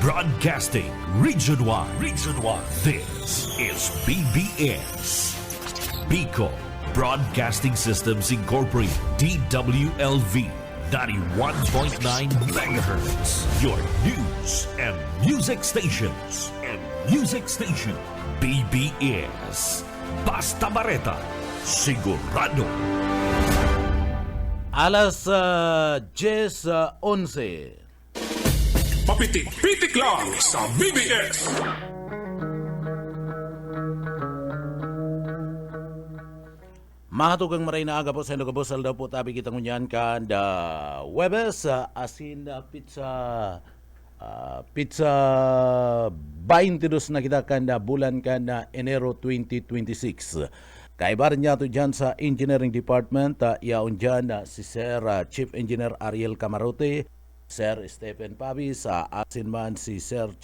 Broadcasting Region 1. Region 1. This is BBS. Bicol Broadcasting Systems Incorporated. DWLV 91.9 MHz. Your news and music stations. BBS. Basta Bareta. Sigurado. Alas 10:11. Papitik-pitik lang sa BBS. Mga tugang maray na aga po sa Ilocos daw po tabi kitang unyan ka da Webes asin pizza 22 na kita kanda bulan kanda Enero 2026. Kaibaran niya to dyan sa Engineering Department, yaon dyan si Sir Chief Engineer Ariel Camarote, Sir Stephen Pabis, asin man si Sir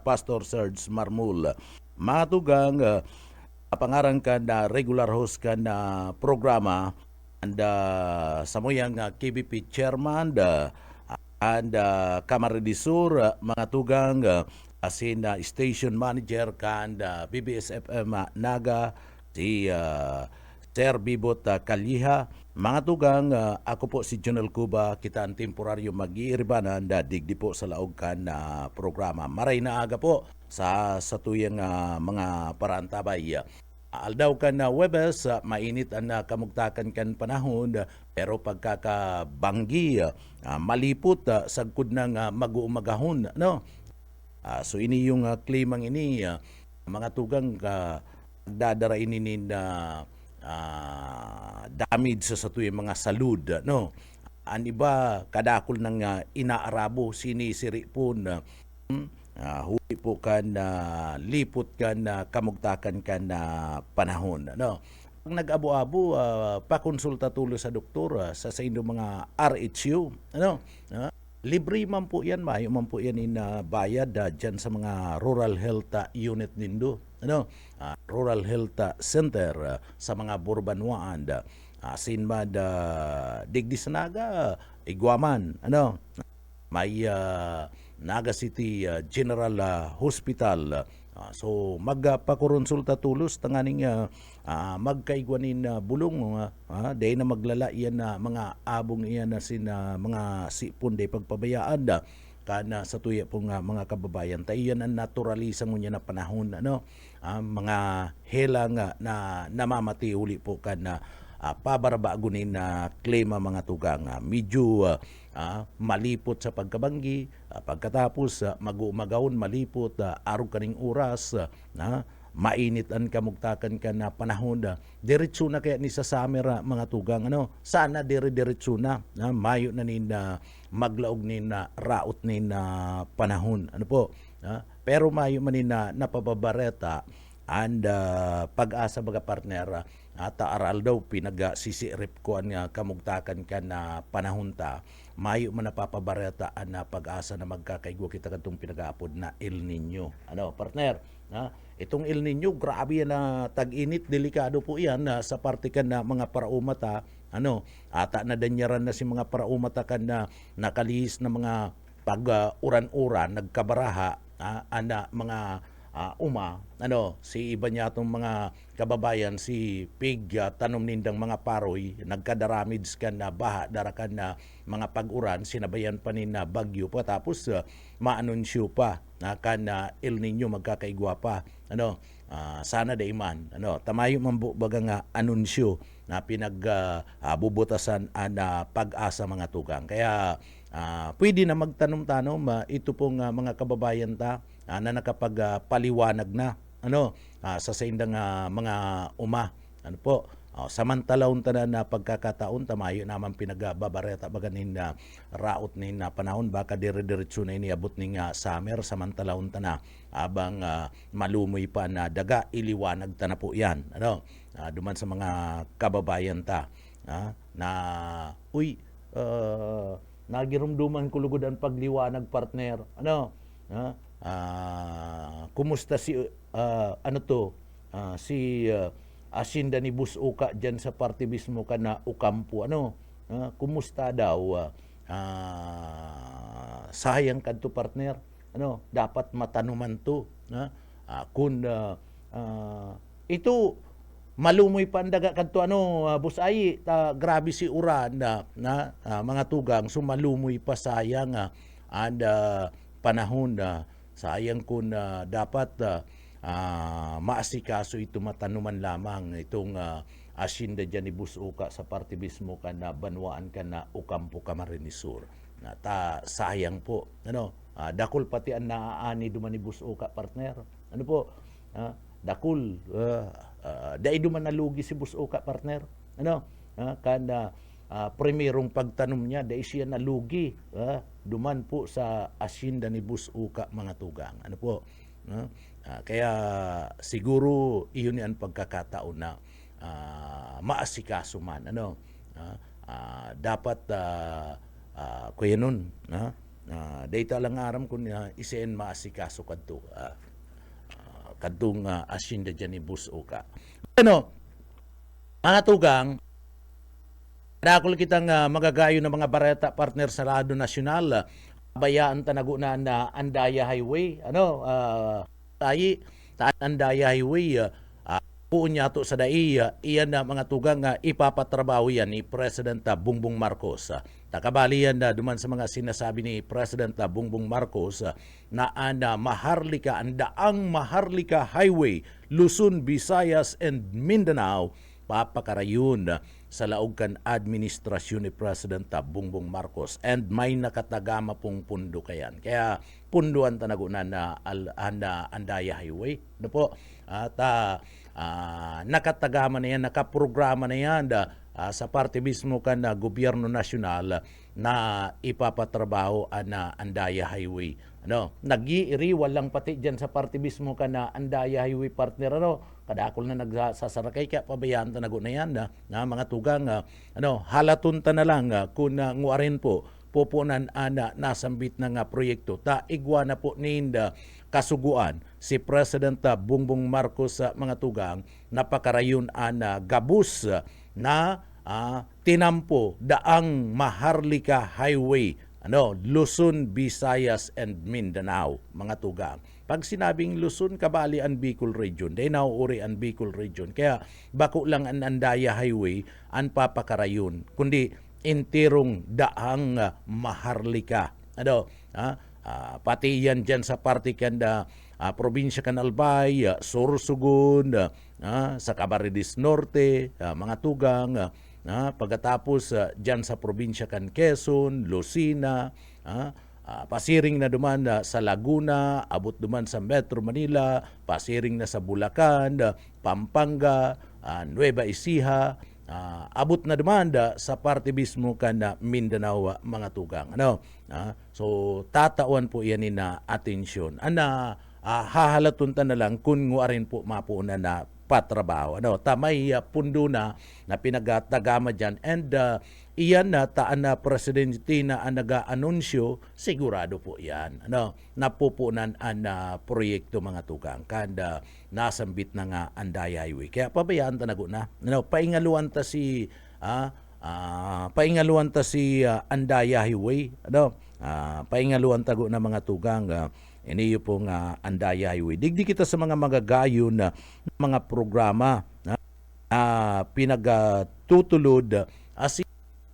Pastor Serge Marmul. Mga tugang pangarang ka na regular host ka na programa and samuyang KBP Chairman and Kamaradisur, mga tugang asin Station Manager kan BBS FM Naga, si Sir Bibot Kalyiha. Mga tugang, ako po si Jonel Cuba, kita ang temporaryo mag-iiribanan da digdi po sa laog kan na programa. Maray na aga po sa tuyang mga parantabay. Aldaw kan na Webes, mainit ang kamugtakan kan panahon, pero pagkakabanggi, malipot, sagkod ng mag-uumagahon. No? So ini yung klimang ini, mga tugang dadara ini na damage sa tuyang mga salud, no? Ang iba kadakol ng inaarabo sinisiri po na huli po kan lipot kan kamugtakan kan panahon, no? Ang nag-abo-abo pakonsulta tulo sa doktor sa inyong mga RHU, ano? Libre man po yan, mayo man po yan bayad dyan sa mga rural health unit nindo, ano? Rural Health Center sa mga burbanwaan, sinmad digdi sa Naga, Iguaman, ano? May Naga City General Hospital. So magpakonsulta tulos tanganing magkaigwanin bulong day na maglala iyan na mga abong iyan na mga sipon day pagpabayaan kana sa tuya pong mga kababayan tayo yan ang naturalisang mo niya na panahon, ano? Mga helang na namamati uli po kana pabarabagunin na klima mga tugang medyo malipot sa pagkabanggi, pagkatapos mag-umagawon malipot araw kaning oras mainit ang kamugtakan ka na panahon diretso na kaya ni sa summer mga tugang, ano? Sana diretso na mayo na nin maglaog nin raot nin panahon, ano po, pero mayo man nin napababareta and pag-asa baga partner at aral daw pinag-sisirip ko ang kamugtakan ka na panahon ta mayo man napapabareta na pag-asa na magkakaigwa kita kadtong pinag-aapod na El Nino, ano partner, itong El Nino grabe yan na tag-init, delikado po yan sa parte kan na mga paraumata, ano, ata na danyaran na si mga paraumata kan na nakalihis na mga pag-uran-uran nagkabaraha ana mga ano, si iba niya itong mga kababayan, si Pig, tanom nindang mga paroy, nagkadaramis ka na baha, darakan na mga pag-uran, sinabayan pa ni na bagyo pa, tapos maanunsyo pa na kana El Nino magkakaigwa pa, ano, sana daiman, ano, tamayo man baga nga anunsyo na bubutasan na pag-asa mga tugang. Kaya pwede na magtanom-tanom ito pong mga kababayan ta na nakapagpaliwanag na, ano, sa indang mga ano po, samantalahon tanan na pagkakataon tamayo naman pinagbabareta baganin na raot nin panahon baka dire-diretso na iniabot ning summer samantalahon tana abang malumoy pa na daga iliwanag ta na po yan, ano, duman sa mga kababayan ta na nagirumduman ko lugod ang pagliwanag partner, ano, kumusta si si asinda ni Bus Uka dyan sa party mismo ka na Ukampo, ano, kumusta daw sayang kadto partner. Dapat matanuman to. Kung ito malumoy pandaga kadto busay grabe si uran mga tugang sumalumoy pa sayang panahon sayang kung dapat maasikaso ito matanuman lamang itong asinda dyan ni Busuka sa partibismo ka na banwaan ka na Ukampo Camarines Sur. Sayang po. Dakol pati ang naaani duman ni Busuka partner. Dakol. Dai duman nalugi si Busuka partner. Kanda primerong pagtanom niya, dai siya nalugi. Duman po sa asinda ni Busuka mga tugang. Kaya siguro iyon ang pagkakataon na maasikaso man dapat kuya nun data lang aram kung iseen maasikaso kadto kadtong asinda dyan ni Busuka. Mga tugang, dakol kitang magagayo ng mga bareta partner sa Rado Nasyonal, bayaan tanago na Andaya Highway, Andaya Highway, puun niya to sa daiya, iyan na mga tugang ipapatrabaho yan ni President Bongbong Marcos. Takabali yan duman sa mga sinasabi ni President Bongbong Marcos na Maharlika, Andaang Maharlika Highway, Luzon, Visayas, and Mindanao, papakarayon sa laog administrasyon ni President Bongbong Marcos. And may nakatagama pong pundo kayan. Kaya punduan tanago na Andaya Highway. At nakatagama na yan, nakaprograma na yan sa parte mismo na gobyerno nasyonal na ipapatrabaho na Andaya Highway. Nag-iiri, walang pati dyan sa parte mismo na Andaya Highway partner. Kadakol na nagsasarakay, kaya pabayaan tanago na yan na mga tugang. Halatunta na lang kung nguarin po pupunan nasambit na proyekto. Igwa na po ninda kasuguan si President Bongbong Marcos sa mga tugang napakarayon gabus na tinampo daang Maharlika Highway, Luzon, Visayas, and Mindanao, mga tugang. Pag sinabing Luzon, kabali ang Bicol Region, dahil nauuri ang Bicol Region. Kaya bako lang ang Andaya Highway ang papakarayon, kundi intirong daang Maharlika. Pati yan dyan sa parte kanda probinsya kan Albay, Sorsogon, sa Camarines Norte, mga tugang, pagkatapos dyan sa probinsya kan Quezon, Lucena, pasiring na duman sa Laguna, abot duman sa Metro Manila, pasiring na sa Bulacan, Pampanga, Nueva Ecija, abot na demanda sa parte mismo kan Mindanao, mga tugang. So tatawan po yan na atensyon. Hahalatuntan na lang kung nguarin po mapuuna na patrabaho. Tamay pundo na pinagtagama dyan. And iyan na taan na presidente na naga-anunsyo, sigurado po yan. Napupunan ang proyekto, mga tugang. Kanda nasambit na nga Andaya Highway. Kaya pabayaan tanago na. Paingaluan ta si Andaya Highway. Paingaluan tago na mga tugang. Iniyo pong Andaya Highway. Digdi kita sa mga magagayon na mga programa pinagtutulod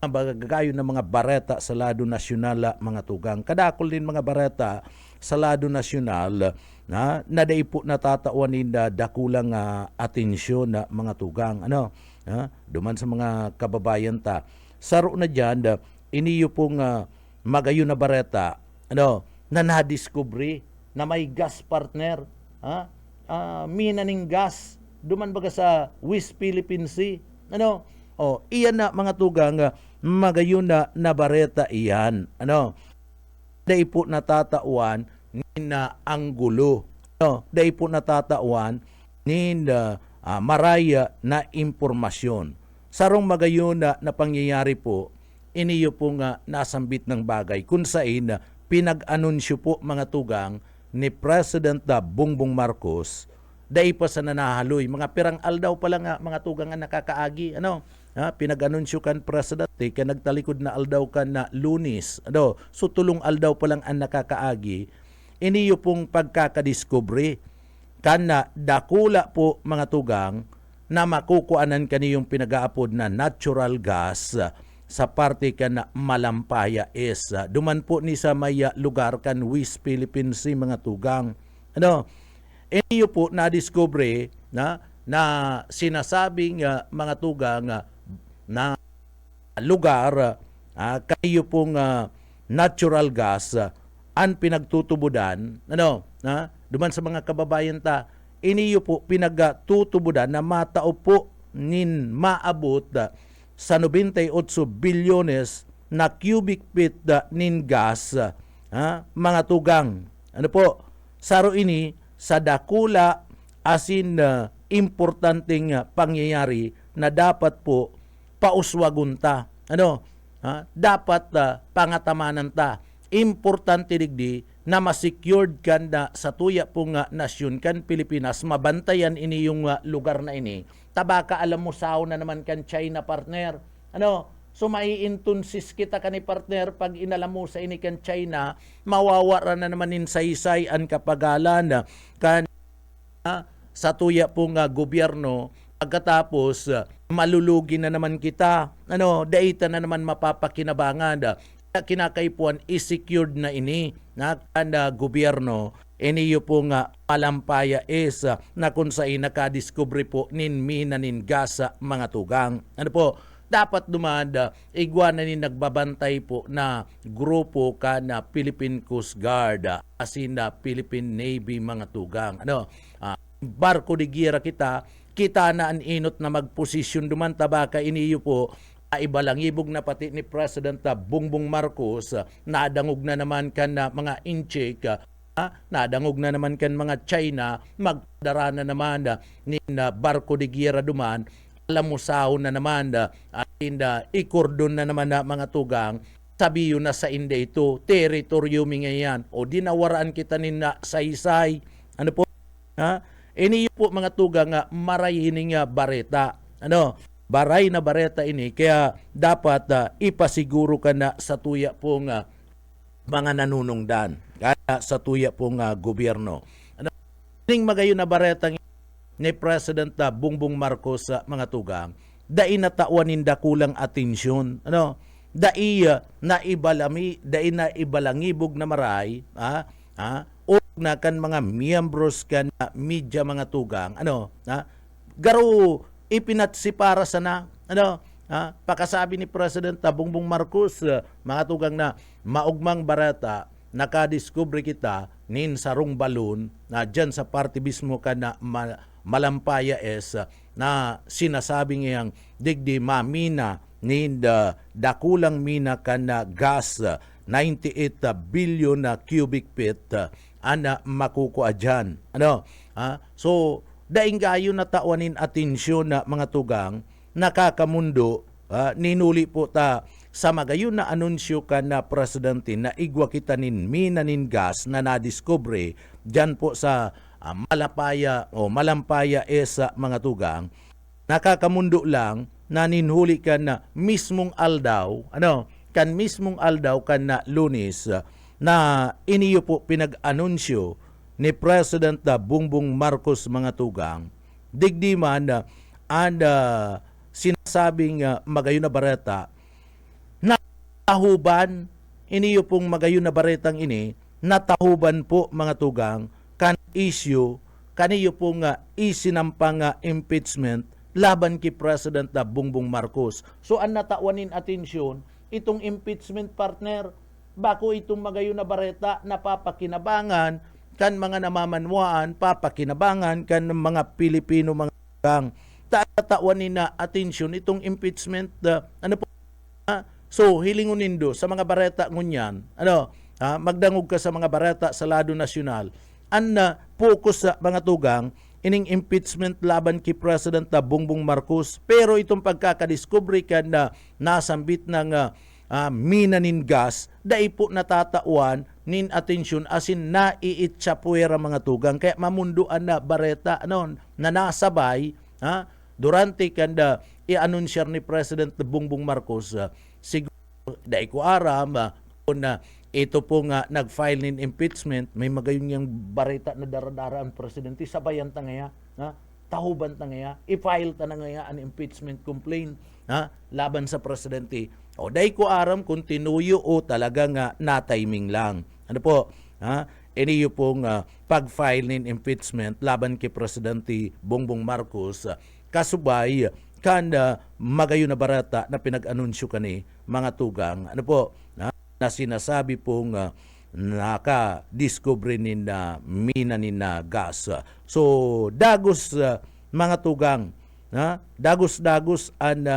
magagayon ng mga bareta sa Lado Nasyonal, mga tugang. Kadakol din mga bareta sa Lado Nasyonal na nadaipo natatauanin na dakulang atensyon na mga tugang. Duman sa mga kababayan ta. Saro na dyan, iniyo pong magayon na bareta, na nadiskubre na may gas partner, minaning gas, duman baga sa West Philippine Sea. Iyan na mga tugang, magayon na bareta iyan. Dahil po natatauan ni na Anggulo. Dahil po natatauan ni maraya na impormasyon. Sarong magayon na pangyayari po, iniyo po nga nasambit ng bagay kung saan pinag-anunsyo po, mga tugang, ni President Bongbong Marcos dahil pa sa nanahaloy. Mga pirang aldaw pa lang mga tugang nga nakakaagi. pinag-anunsyo kan presidente kaya nagtalikod na aldaw kan na Lunes. So tulong aldaw pa lang ang nakakaagi. Iniyo pong pagkakadiscovery kan na dakula po mga tugang na makukuanan kaniyong pinag-aapod na natural gas sa parte kan na Malampaya is. Duman po ni sa may lugar kan West Philippines Sea mga tugang. Iniyo po na-discovery na sinasabing mga tugang na lugar kayo pong natural gas ang pinagtutubudan duman sa mga kababayan ta iniyo po pinagtutubudan na matao po nin maabot sa 98 bilyones na cubic feet nin gas mga tugang saro ini sa dakula asin importanteng pangyayari na dapat po pauswagunta. Dapat pangatamanan ta. Importante digdi na ma-secured kan na sa tuya pong nasyon kan Pilipinas, mabantayan ini yung lugar na ini. Tabaka alam mo sao na naman kan China partner. So maiintunsis kita kani partner pag inalam mo sa ini kan China, mawawara na naman in saysay ang kapagalan kan sa tuya pong gobyerno. Pagkatapos malulugi na naman kita, daita na naman mapapakinabangan. Kinakaipuan is-secured na ini na kanda gobyerno. Iniyo po Malampaya is na kung saan nakadiscovery po nin minanin gas mga tugang. Dapat dumanda igwana ni nagbabantay po na grupo ka na Philippine Coast Guard asin na Philippine Navy mga tugang. Barko di gira kita na ang inot na magposisyon duman tabaka iniyo po ibalangibog na pati ni President Bongbong Marcos nadangog na naman kan mga inchik nadangog na naman kan mga China magdara na naman ni barko di gira duman alam mo sahon na naman ikordon na naman na mga tugang sabiyo na sa inde ito teritoryo mi ngayon o dinawaraan kita ni na saysay iniyo po mga tugang marayining bareta. Baray na bareta ini kaya dapat ipasiguro ka na sa tuya pong mga nanunungdan kaya sa tuya pong gobyerno. Ning magayon na baretang ni President Bongbong Marcos mga tugang dai natauanin da kulang atensyon dai na ibalangibog na maray o na kan mga miyembros kan media mga tugang garo ipinatsipara sana pakasabi ni President Bongbong Marcos mga tugang na maugmang barata nakadiscovery kita nin sarong balon na dyan sa party mismo kan na Malampaya es na sinasabing yang digdi mamina nin dakulang mina kan na gas 98 billion na cubic feet ana makukuha dyan. So, daing gayo na tawanin atensyon na mga tugang, nakakamundo, ninuli po ta sa magayon na anunsyo ka na presidente na igwa kita nin minanin gas na nadiscovery dyan po sa Malampaya sa mga tugang. Nakakamundo lang na ninhuli ka na mismong aldaw, kan mismong aldaw kan na Lunes na iniyo po pinag-anunsyo ni President Bongbong Marcos mga tugang digdi man sinasabing magayon na bareta na tahuban iniyo pong magayon na baretang ini natahuban po mga tugang kan issue kaniyo pong isinampang impeachment laban kay President Bongbong Marcos. So ang natawanin atensyon itong impeachment partner bako itong magayon na bareta napapakinabangan kan mga namamanwaan, papakinabangan kan mga Pilipino mga tugang. Tatawanin na atensyon itong impeachment so hilingunin do sa mga bareta ngunyan magdangog ka sa mga bareta sa lado nasyonal focus sa mga tugang ining impeachment laban kay President Bongbong Marcos pero itong pagkakadiscovery kan na nasambit ng minanin gas, dai po natatawan nin atensyon asin naiitsapuera mga tugang. Kaya mamunduan na bareta na nasabay durante kanda i-anunsyer ni President Bongbong Marcos, siguro dahil ko aram kung ito po nga nag-file nin impeachment, may magayon yung barita na daradara ang presidente, sabayan ta ngaya, tahuban ta ngaya, i-file ta na ngaya ang impeachment complaint laban sa presidente. O dahil ko aram kung tinuyo o talaga nga na-timing lang. Ano po? Iniyo pong pag-file nin impeachment laban kay Presidente Bongbong Marcos, kasubay kan magayon na barata na pinag-anunsyo kani mga tugang ano po na sinasabi pong naka-discover nin na mina nin na gas. So dagos mga tugang dagos-dagos ang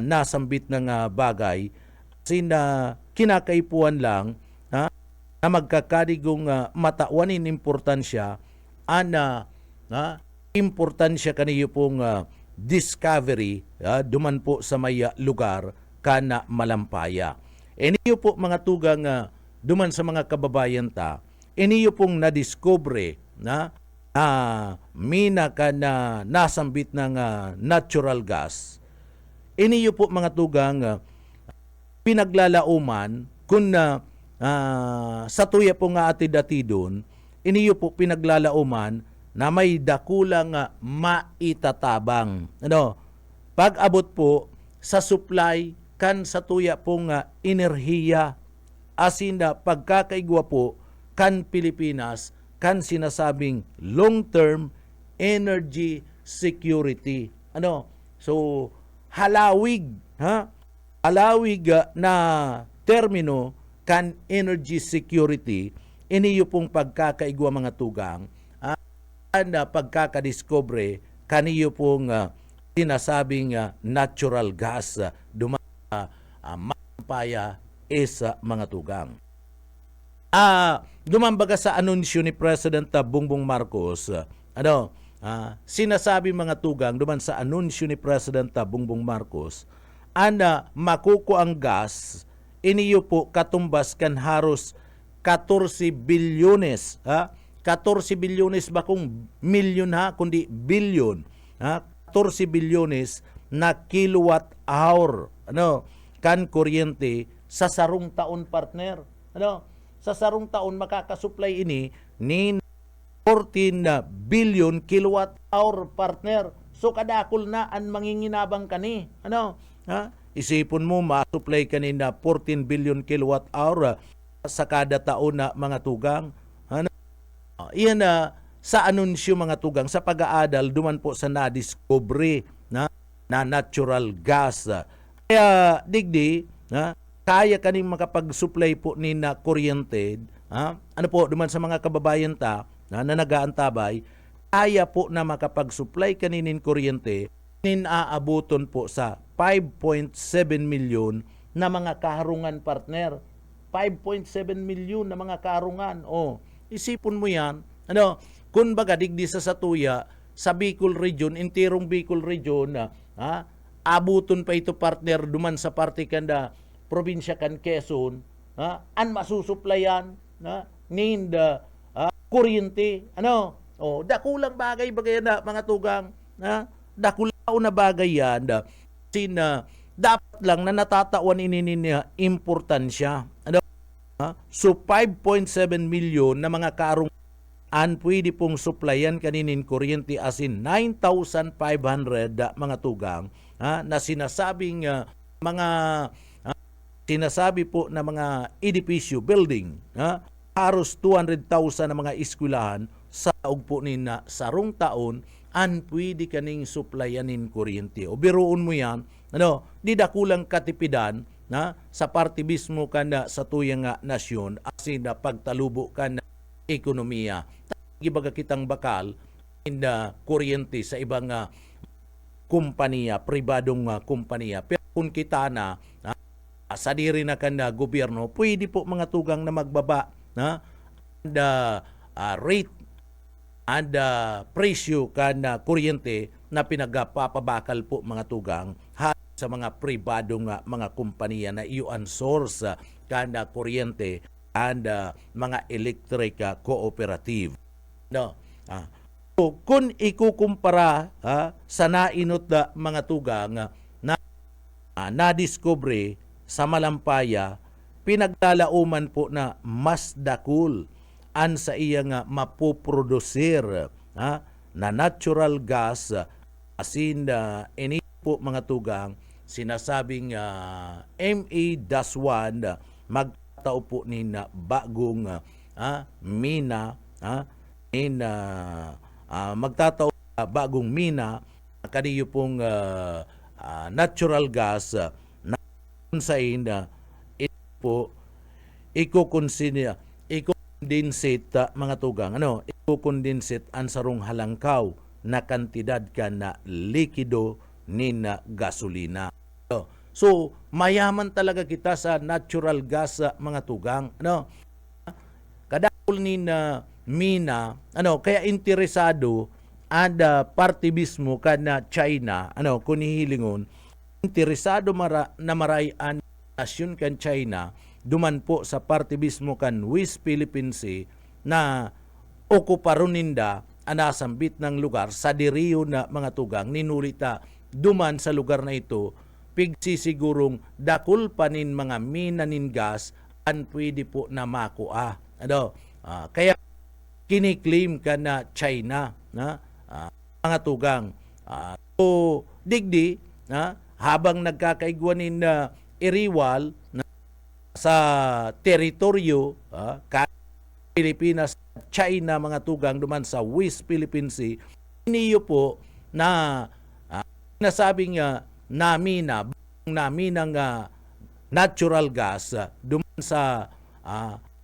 nasambit ng bagay sina kinakaipuan lang na magkakadigong matauanin importansya importansya kaniyo pong discovery duman po sa may lugar kana malampaya. Iniyo po mga tugang duman sa mga kababayan ta, iniyo pong nadiscover na mina kana nasambit ng natural gas. Iniyo po mga tugang pinaglalauman kung sa tuya po nga atid-atidon, iniyo po pinaglalauman na may dakulang maitatabang. Pag-abot po sa supply kan sa tuya pong enerhiya asin na pagkakaigwa po kan Pilipinas kan sinasabing long-term energy security. So halawig na termino kan energy security, iniyo pong pagkakaigwa mga tugang na pagkakadiscover kaniyo pong sinasabing natural gas mampaya sa mga tugang. Dumambaga sa anunsyo ni President Bongbong Marcos, sinasabi mga tugang duman sa anunsyo ni President Bongbong Marcos, makuko ang gas, iniyo po katumbas kan haros 14 bilyones, 14 bilyones ba kung milyon kundi bilyon, 14 bilyones na kilowatt hour, kan kuryente sa sarong taon partner. Sa sarong taon makakasupply ini ni 14 billion kilowatt hour partner. So kadakol na ang manginginabang kani. Isipon mo ma-supply kanina 14 billion kilowatt hour sa kada taon na mga tugang. Iyan sa anunsyo mga tugang sa pag-aadal duman po sa na-discovery na natural gas. Kaya digdi kaya kaning makapag-supply po ni na kuryente, duman sa mga kababayan ta na nagaantabay, kaya po na makapag-supply kaninin kuryente nin aabuton po sa 5.7 milyon na mga kaharungan partner. 5.7 milyon na mga kaharungan. Isipon mo yan. Kung baga digdi sa Satuya, sa Bicol Region, intirong Bicol Region, abuton pa ito partner duman sa parte kanda probinsya kan Quezon, an masusuplayan nin kuryente. Dakulang bagay na mga tugang, dakulaw na bagay yan, dapat lang na natatawan niya importansya. So 5.7 milyon na mga karong pwede pong supplyan kaninin kuryente asin 9,500 mga tugang na sinasabing sinasabi po na mga edipisyo building, haros 200,000 na mga eskwelahan sa ugpo ni na sarong taon pwede kaning supplyanin kuryente. O biruon mo yan, di dakulang katipidan sa parte mismo kana sa tuyang nasyon asin na pagtalubo kana ekonomiya. Gibaga kitang bakal inda kuryente sa ibang kumpanya, pribadong kumpanya. Pero kung kita na sa diri na kanda gobyerno, pwede po mga tugang na magbaba rate and presyo kana kuryente na pinagpapabakal po mga tugang sa mga pribadong mga kumpanya na iyon source kana kuryente and mga electric cooperative. So, kung ikukumpara sa nainot da mga tugang na nadiskubre sa Malampaya, pinaglalauman po na mas dakul an sa iya nga mapoprodusir na natural gas asin ini po mga tugang sinasabing MA-1 magtao po ni na bagong mina magtatao bagong mina kaniyo pong natural gas na kunsain ito po ikukondensate mga tugang ikukondensate ang sarong halangkaw na kantidad ka na likido ni na gasolina. So mayaman talaga kita sa natural gas mga tugang kadakol ni na mina kaya interesado ada parte mismo kana China kung hihilingon interesado na marayan nasyon kan China duman po sa parte mismo kan West Philippine Sea na okuparon ninda anasambit ng lugar sa diriyo na mga tugang ninulita duman sa lugar na ito pigsisigurong dakul panin mga mina nin gas an pwede po na makua kaya kiniklaim ka na China mga tugang so digdi habang nagkakaigwanin na iriwal sa teritoryo Pilipinas China mga tugang duman sa West Philippine Sea iniyo po na nasabing namina ng natural gas duman sa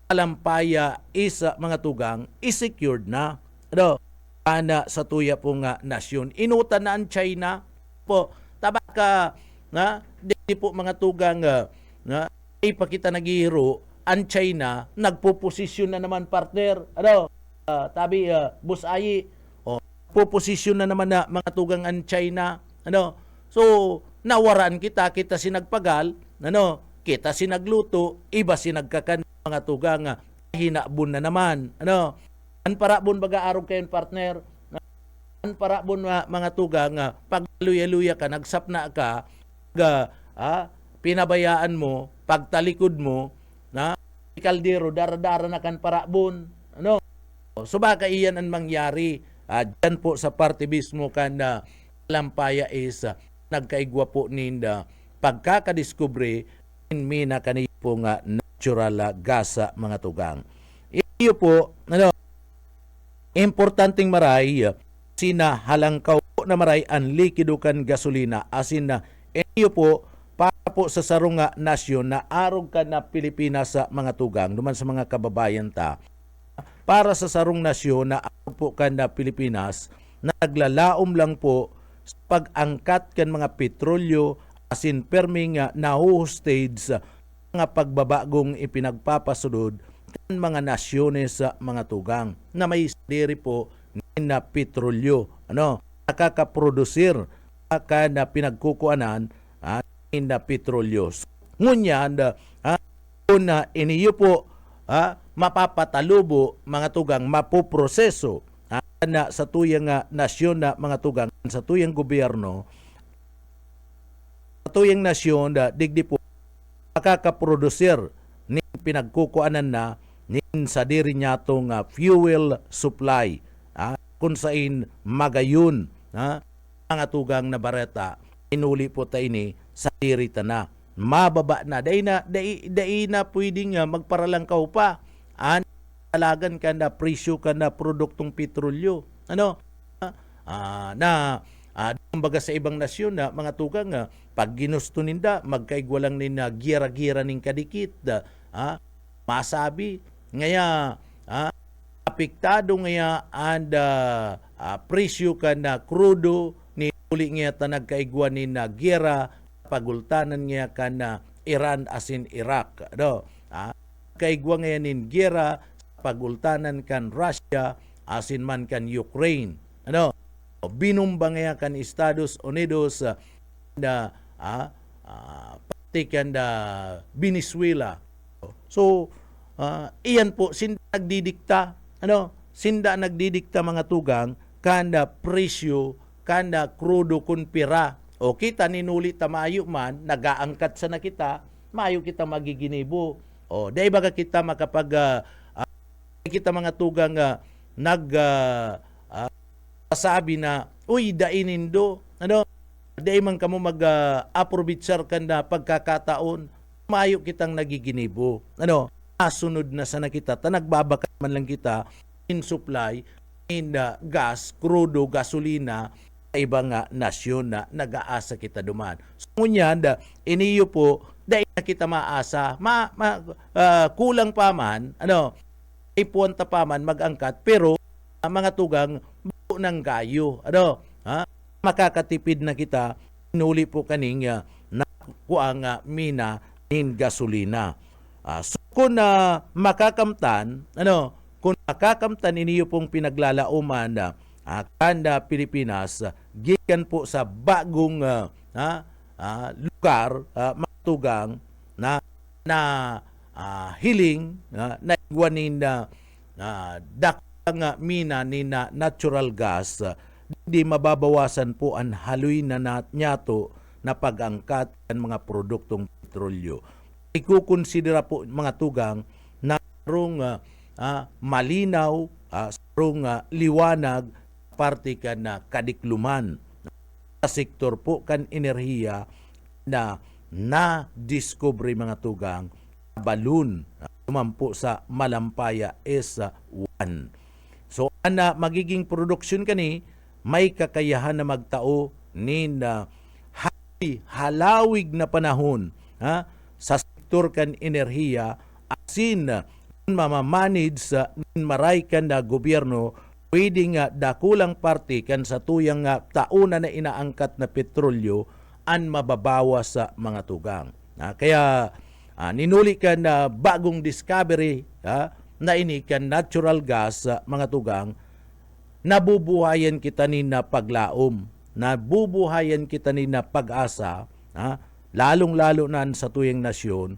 Malampaya isa mga tugang is-secured na ana sa tuya pong nasyon. Inutan na ang China po tabaka di po mga tugang ipakita naghihiro ang China nagpoposisyon na naman partner tabi Boss Ayi poposisyon na naman na mga tugang ang China so nawaran kita sinagpagal kita sinagluto iba sinagkakan mga tugang hinabon na naman an parabon baga arog kayon partner an parabon mga tugang pagluya-luya ka nagsapna ka pinabayaan mo pagtalikod mo na kaldero dara-dara na kan parabon so baka iyan ang mangyari dyan po sa parte mismo kan Malampaya is nagkaigwa po ninda pagkakadiskubre in mina kaniyo po natural gas mga tugang iyo po importanteng maray sina halangkaw na maray ang likido kan gasolina asin iyo po para po sa sarong nasyon na arog ka na Pilipinas sa mga tugang duman sa mga kababayan ta para sa sarong nasyon na arog po ka na Pilipinas na naglalaom lang po sa pag-angkat kan mga petrolyo asin perming nahuhustage sa mga pagbabagong ipinagpapasunod kan mga nasyones sa mga tugang na may diri po na petrolyo nakakaprodusir ka na pinagkukuanan na petrolyo ngunya kung iniyo po mapapatalubo mga tugang mapoproseso na sa tuyang nasyon na mga tugang sa tuyang gobyerno sa tuyang nasyon digdi po makakaprodusir ni pinagkukuanan na nin sa diri niya tong fuel supply kung sain magayon mga tugang na bareta inuli po ta ini sa diri ta na mababa na day na pwedeng magparalangkaw pa alagan ka na presyo ka na produktong petrolyo kumbaga sa ibang nasyon na mga tugang pag ginusto ninda magkaigwalang nin gira-gira ning kadikit masabi ngaya apektado ngaya and presyo ka na krudo ni uli ngaya ta nagkaigwa nin gira pagultanan ngaya ka na Iran asin Iraq kaigwa ngaya nin gira pagultanan kan Russia asin man kan Ukraine binumba ngaya kan Estados Unidos na pati kan Venezuela so iyan po sinda nagdidikta sinda nagdidikta mga tugang kanda presyo kanda krudo kun pira. O kita ninuli ta maayo man, nagaangkat sa na kita, maayo kita magiginibo. O dahil baga kita kita mga tugang sabi na, uy, dainin do, ano, dahil man kamo mag-aprobitsar kanda pagkakataon, maayo kitang nagiginibo. Ano, asunod na sana kita, nagbabaka man lang kita in supply, in gas, krudo, gasolina, ibang nasyon na nag-aasa kita duman. So ngunyan, iniyo po, dahil na kita maasa, kulang pa man, ano, ipuanta pa man mag-angkat, pero mga tugang buo ng gayo, ano, makakatipid na kita, inuli po kaning nakuang mina in gasolina. So kung makakamtan, ano, kung makakamtan iniyo pong pinaglalauman kanda Pilipinas, gikan po sa bagong lugar, matugang na hiling na igwanin na dakang mina ni na natural gas, di mababawasan po ang haloy na nyato na pag-angkat ng mga produktong petrolyo. Ikukonsidera po mga tugang na rong malinaw, rong liwanag, parte ka na kadikluman sa sektor po kan enerhiya na na-discovery mga tugang balloon tumampo sa Malampaya S1. So magiging produksyon kani may kakayahan na magtao ni halawig na panahon sa sektor kan enerhiya asin mamamanage sa maray kan na gobyerno pwede nga dakulang parte kan sa tuyang tauna na inaangkat na petrolyo an mababawas sa mga tugang. Kaya ninuli kan na bagong discovery na ini kan natural gas mga tugang, nabubuhayan kita ni na paglaom, nabubuhayan kita ni na pag-asa, lalong-lalo na sa tuyang nasyon,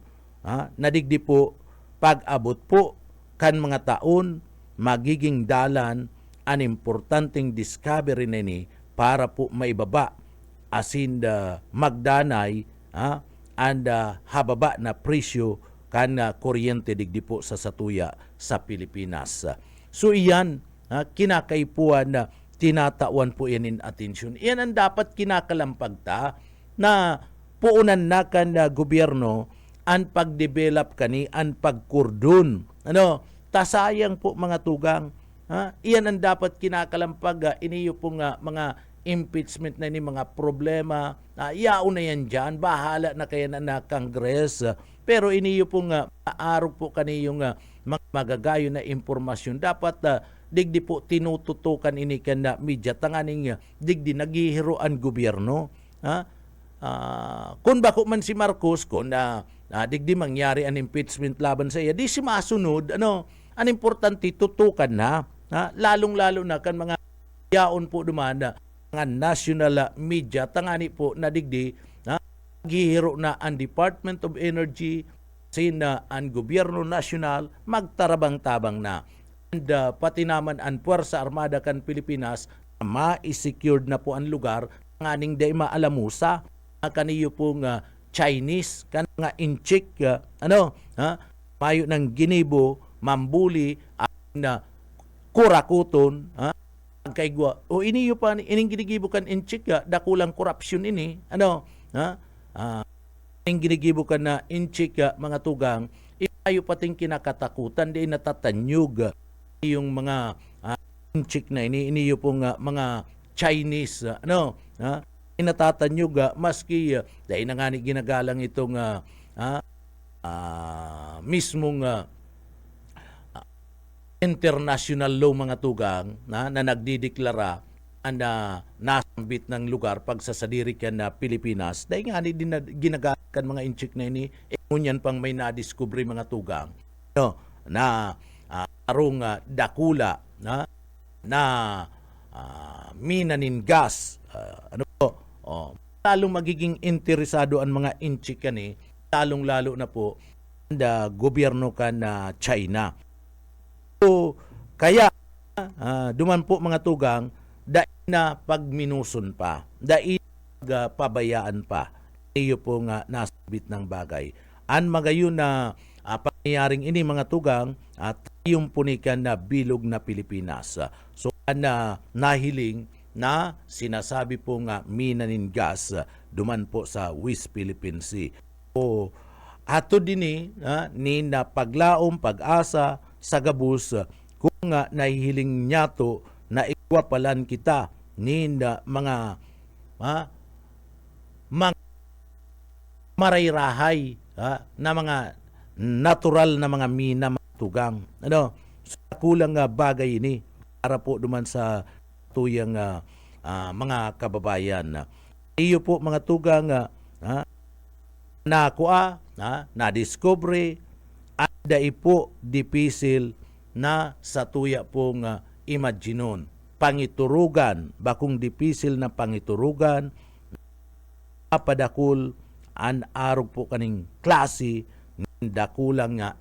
nadigdi po pag-abot po kan mga taon magiging dalan an importanteng discovery nini para po maibaba asin magdanay and hababa na presyo kan kuryente digdi po sa satuya sa Pilipinas. So iyan kinakaipuan na tinatawan po yan in atensyon. Iyan ang dapat kinakalampagta na puunan na kan gobyerno ang pagdevelop kani ang pagkurdon. Ano, tasayang po mga tugang. Iyan ang dapat kinakalampag iniyo po nga mga impeachment na ni mga problema. Iyaon na yan dyan. Bahala na kaya na Congress. Pero iniyo po nga aarog po kaniyong mga magagayo na impormasyon. Dapat digdi po tinututukan ini kan na media tanganing digdi naghihiro ang gobyerno. Kung bako man si Marcos, kung digdi mangyari ang impeachment laban sa iya, di si masunod, ano, ang importante tutukan na, lalong-lalo na kan mga yaon po dumanda, mga national media, tangani po na digdi, gihiro na ang Department of Energy, sina ang gobyerno nasyonal, magtarabang-tabang na. And pati naman ang Puwersa Armada kan Pilipinas, ma-secured na po ang lugar, nganing day maalamusa, kaniyo pong Chinese, kan nga inchik, mayo ng ginibo, mambuli, na kurakuton, kaigwa. O iniyo pa, ining ginigibo kan inchik, dakulang korupsyon ini, ining ginigibo kan na inchik, mga tugang, ipayo pating kinakatakutan, di natatanyog, yung mga inchik na iniyo pong mga Chinese, inatatanyog maski dahil na nga ginagalang itong mismong international law mga tugang na nagdideklara na nasambit ng lugar pagsasadiri ka na Pilipinas dahil nga din ginagakan mga inchik na ini ngunyan pang may nadiskubre mga tugang na arong dakula na minanin gas lalong magiging interesado ang mga inchik ni lalong-lalo na po ang gobyerno ka na China. So, kaya duman po mga tugang dai na pagminuson pa, dai pabayaan pa. Iyo po nga nasabit ng bagay. An magayon na pangyayaring ini mga tugang at yung punikan na bilog na Pilipinas. So nahiling na sinasabi po nga minaningas duman po sa West Philippine Sea. O ato din ni na paglaom pag-asa sa gabus kung nga nahihiling nyato na ikwapalan kita ni na mga marayrahay na mga natural na mga mina matugang. Ano? So, kulang bagay ini para po duman sa tuyang mga kababayan. Iyo po mga tugang na-discovery at po dipisil na sa tuya pong imaginon. Pangiturugan, bakong dipisil na pangiturugan, padakul an arog po kaning klase dakulang nga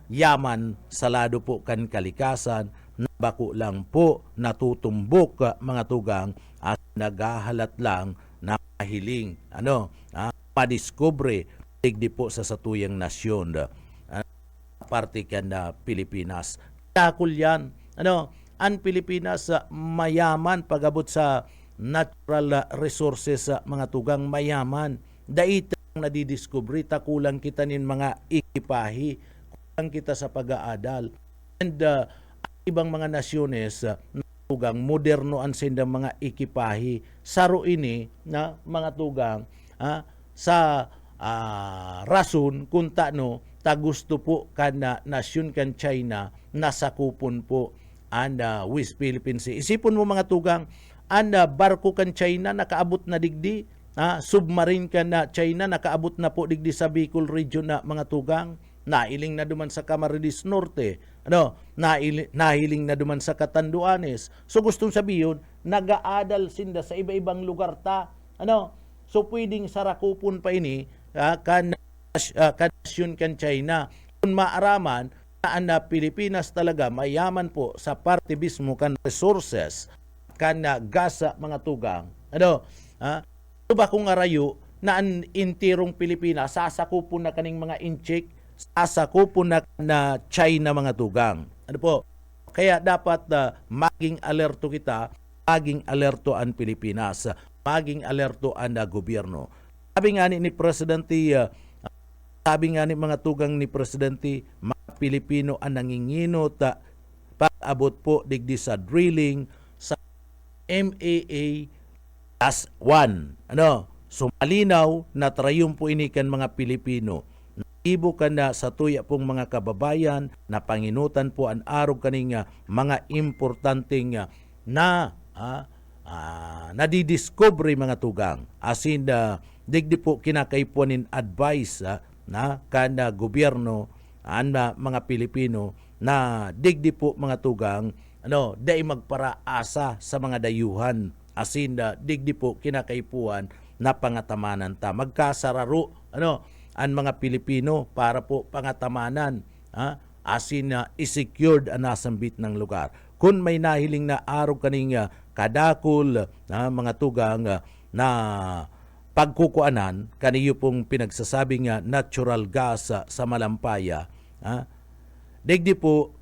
yaman salado po kan kalikasan na bako lang po natutumbok mga tugang at nagahalat lang na mahiling padiscovery digdi po sa satuyang nasyon parte kan na Pilipinas. Dakul yan ang Pilipinas mayaman pagabot sa natural resources mga tugang mayaman. Daitang nadidiscovery, kulang kita nin mga ikipahi, kulang kita sa pag-aadal. And ibang mga nasyones, tugang, modernoan sindang mga ikipahi, saro ini na mga tugang, sa rason kung ta gusto po kan nasyon kan China, nasakupon po ang West Philippine Sea. Isipon mo mga tugang, ang barko kan China nakaabot na digdi, submarine ka na China nakaabot na po digdi sa Bicol region na mga tugang, nailing na duman sa Camarines Norte, nahiling na duman sa Catanduanes. So gustong sabihin, nagaadal sinda sa iba-ibang lugar so pwedeng sarakupon pa ini kanasyon kan China. Kung maaraman na Pilipinas talaga mayaman po sa parte mismo kan resources kan gasa mga tugang. Ba kung arayo na ang intirong Pilipinas sasakupon na kaning mga inchik, sasakupon na China mga tugang. Kaya dapat maging alerto kita, maging alerto ang Pilipinas, maging alerto ang gobyerno. Sabi nga ni Presidente, sabi nga ni mga tugang ni Presidente, mga Pilipino ang nanginginot pag-abot po digdi sa drilling sa MAA as one. So malinaw na trayumpo ini kan mga Pilipino. Ibo ka na sa tuya pong mga kababayan na panginutan po ang arog kaning mga importanteng nadidiscovery mga tugang. Asin digdi po kinakaipuanin advice na kan gobyerno ang mga Pilipino na digdi po mga tugang dai magparaasa sa mga dayuhan. Asin digdi po kinakaipuan na pangatamanan ta. Magkasararo ang mga Pilipino para po pangatamanan. Asin i-secured ang nasambit ng lugar. Kung may nahiling na arog kaning kadakol mga tugang na pagkukuanan, kaniyo pong pinagsasabing natural gas sa Malampaya, digdi po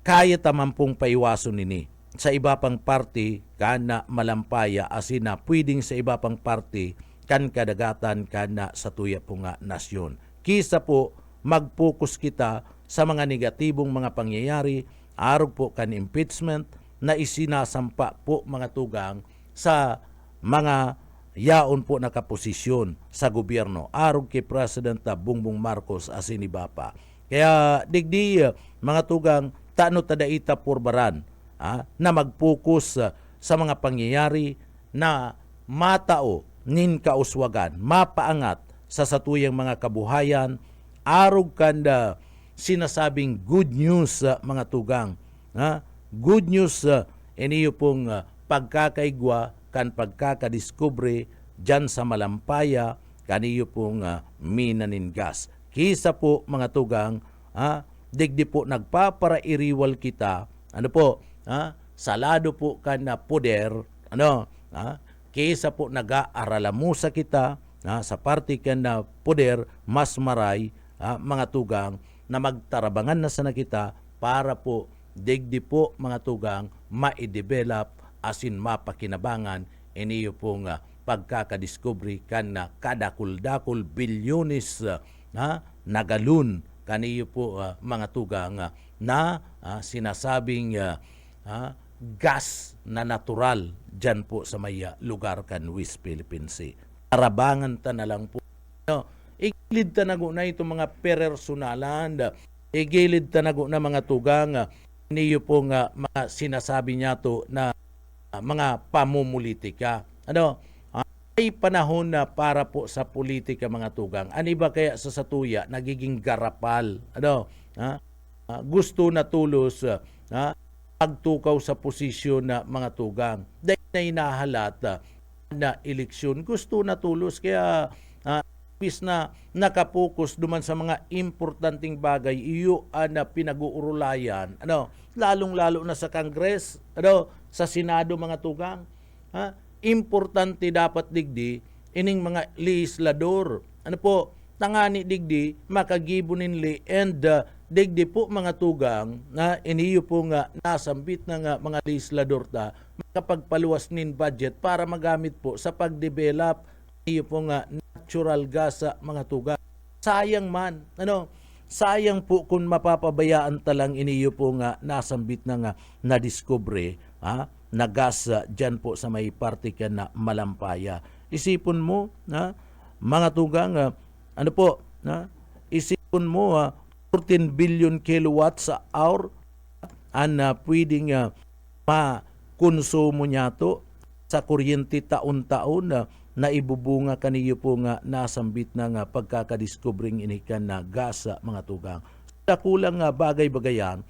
kaya tamang pong paiwason nini. Sa iba pang parte kana Malampaya asin na pwedeng sa iba pang parte kan kadagatan kana sa tuya po nga nasyon. Kisa po mag-focus kita sa mga negatibong mga pangyayari, arog po kan impeachment na isinasampa po mga tugang sa mga yaon po na kaposisyon sa gobyerno. Arog kay President Bongbong Marcos asin iba pa. Kaya digdi mga tugang tano tadaita purbaran na mag-focus sa mga pangyayari na matao nin kauswagan, mapaangat sa satuyang mga kabuhayan, arog kanda sinasabing good news mga tugang. Good news iniyo pong pagkakaigwa kan pagkakadiskubre dyan sa Malampaya kaniyo pong minaningas. Kisa po mga tugang, digdi po nagpaparairiwal kita, salado po kan na poder, kaysa po nag-aaralamusa kita sa party kan na poder, mas maray mga tugang na magtarabangan na sana kita para po digdi po mga tugang ma-develop asin mapakinabangan iniyo po nga pagkakadiscovery kan na kadakul-dakul bilyones nagalun kaniyo po mga tugang na sinasabing gas na natural dyan po sa may lugar kan West Philippine Sea. Tarabangan ta na lang po. Igilid ta nago na itong mga personalan, igilid ta nago na mga tugang, niyo po nga mga sinasabi niya to na mga pamumulitika. Ay panahon na para po sa politika mga tugang. Ani ba kaya sa satuya nagiging garapal? Gusto na tulos pagtukaw sa posisyon na mga tugang. Dahil na inahalat na eleksyon, gusto na tulos kaya bis na nakapokus duman sa mga importanteng bagay iyo na pinag-uurulayan lalong-lalo na sa Congress, sa Senado mga tugang. Importante dapat digdi ining mga legislador. Tangani digdi makagibunin li and digdi po mga tugang na iniyo po nga nasambit na nga mga legislador ta makapagpaluwas nin budget para magamit po sa pagdevelop iniyo po nga natural gas sa mga tugang. Sayang man, sayang po kung mapapabayaan talang iniyo po nga nasambit na nga na-discovery na gas dyan po sa may partikan na Malampaya. Isipon mo, mga tugang, isipon mo, 14 billion kilowatts sa hour pwedeng makonsumo niya to sa kuryente taon-taon na ibubunga kaniyo po nga nasambit na nga pagkakadiscovering inikan na gas mga tugang. Sa kulang nga bagay-bagayan,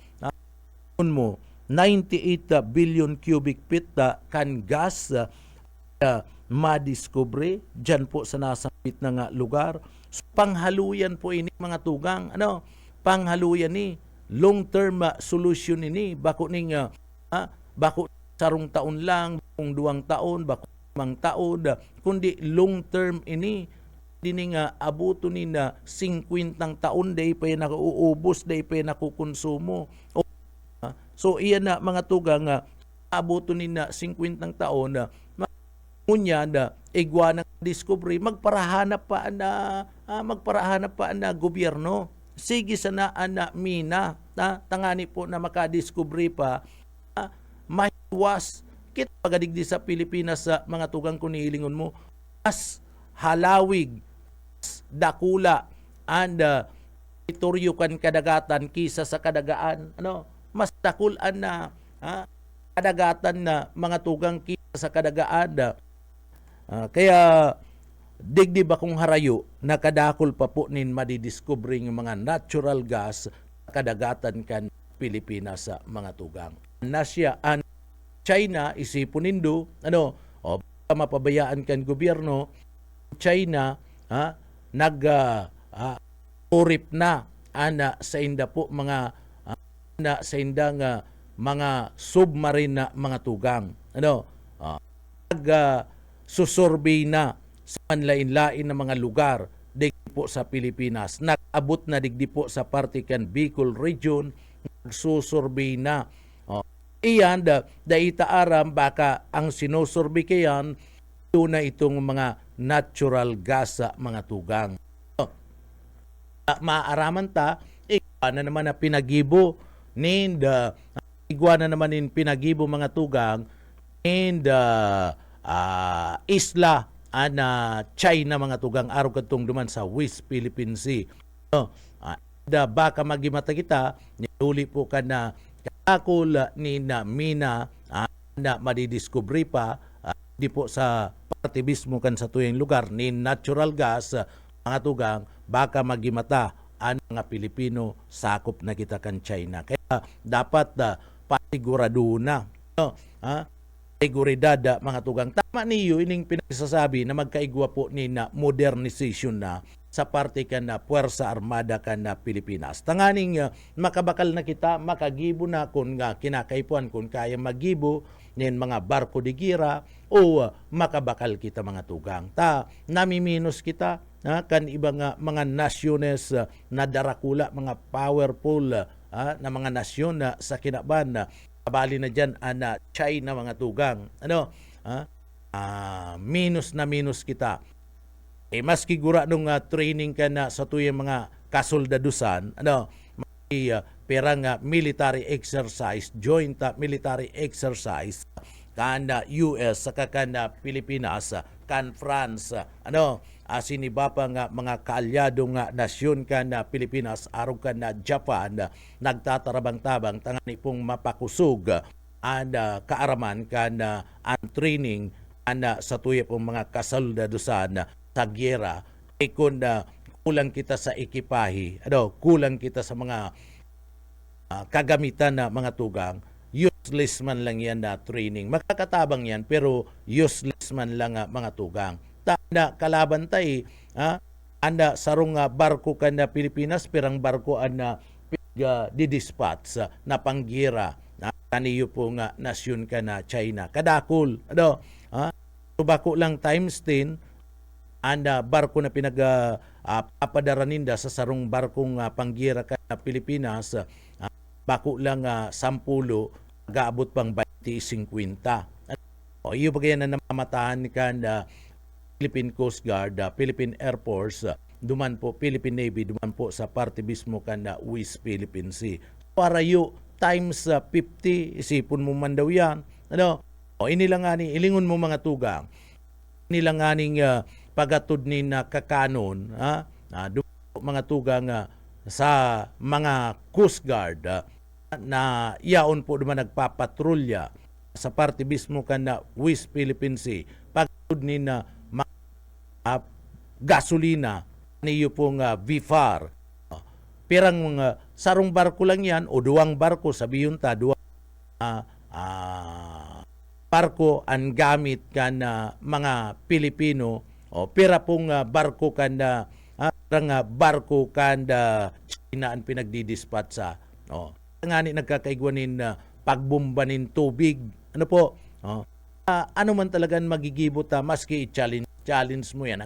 mo 98 billion cubic feet kan gas madiscovery dyan po sa nasambit na nga lugar. So, panghaluyan po ini mga tugang. Panghaluyan ni long-term solution ini. Bako ning bako sarong taon lang, bakong 2 taon, bako 5 taon, kundi long-term ini. Dini nga abuto ni na 50 taon day pa nakauubos, day pa nakukonsumo. So iyan na mga tugang abuto ni na 50 taon na ngunya na igwa ng discovery magparahanap pa na gobyerno. Sige sana na mina tangani po na makadiscovery pa mahiwas kit pagadigdi sa Pilipinas sa mga tugang kung nihilingon mo mas halawig dakula and teritoryo kan kadagatan kisa sa kadagaan mas dakulan na kadagatan na mga tugang kisa sa kadagaan kaya digdi ba kung harayo nakadakol pa po nin madidiscovering mga natural gas kadagatan kan Pilipinas sa mga tugang. Nasya an China isipon nindo mapabayaan kan gobyerno China urip na sa inda po mga sa indang mga submarine na mga tugang. Susurvey na sa manlain-lain na mga lugar digdi po sa Pilipinas. Nag-abot na digdi po sa partikan Bicol region, nagsusurvey na. Iyan, daita aram baka ang sinusurvey kayan na itong mga natural gas sa mga tugang. Maaraman ta, na naman na pinagibo igwa na naman in pinagibo mga tugang and isla China mga tugang araw katong duman sa West Philippine Sea. Baka magimata kita niluli po ka na kakul ni na mina na madidiscovery pa di po sa partibismo kan sa tuyong lugar ni natural gas mga tugang baka magimata ang mga Pilipino sakop na kita kan China. Kaya dapat pasigurado na. Seguridad mga tugang. Tama niyo ining pinagsasabi na magkaigwa po ni na modernization na sa parte kan na Puwersa Armada kan na Pilipinas. Tanganing makabakal na kita, makagibo na kung kinakaipuan, kung kaya magibo nin mga barko di gira o makabakal kita mga tugang. Namiminus kita kan ibang mga nasyones na darakula, mga powerful na mga nasyon sa kinaban kabali na dyan na China mga tugang. Minus na minus kita. Maski gura nung training ka na sa tuyang mga kasoldadusan, perang military exercise, joint military exercise kan US saka kan Pilipinas, kan France, siniba pa nga mga kaalyadong nasyon kan Pilipinas, arog kan Japan, nagtatarabang-tabang tangani pong mapakusog kaaraman kan ang training sa tuya pong mga kasoldadusan sa gyera. Kung kulang kita sa ekipahe, kulang kita sa mga kagamitan na mga tugang, useless man lang yan na training. Makakatabang yan, pero useless man lang mga tugang. Tanda kalaban tayo, anda sarong barko ka na Pilipinas, pirang barko na didispatch na panggira na kaniyo po nga nasyon ka na China. Kadakol, tubako lang times 10, anda barko na papadaraninda sa sarong barkong panggira ka na Pilipinas, bako lang 10, gaabot pang 20-50. Iyo pa kaya na namamatahan ka na Philippine Coast Guard, Philippine Air Force, duman po Philippine Navy, duman po sa parte mismo ka na West Philippine Sea. Para yu times 50, isipon mo man daw yan. Inilang nga ni, ilingon mo mga tugang, inilang nga ning pagatod ni na kakanon, mga tugang sa mga Coast Guard, na yaon po naman nagpapatrolya sa parte mismo ka na West Philippine Sea, pagod ni na gasolina niyo pong VFAR. Pirang mga sarong barko lang yan o duwang barko, sabihin ta, duwang barko ang gamit ka na mga Pilipino, o pira pong barko ka na barko ka na China ang pinagdidispatsa. Nga ni nagkakaigwanin pagbumbanin tubig. Ano man talagang magigibot maski i-challenge mo yan.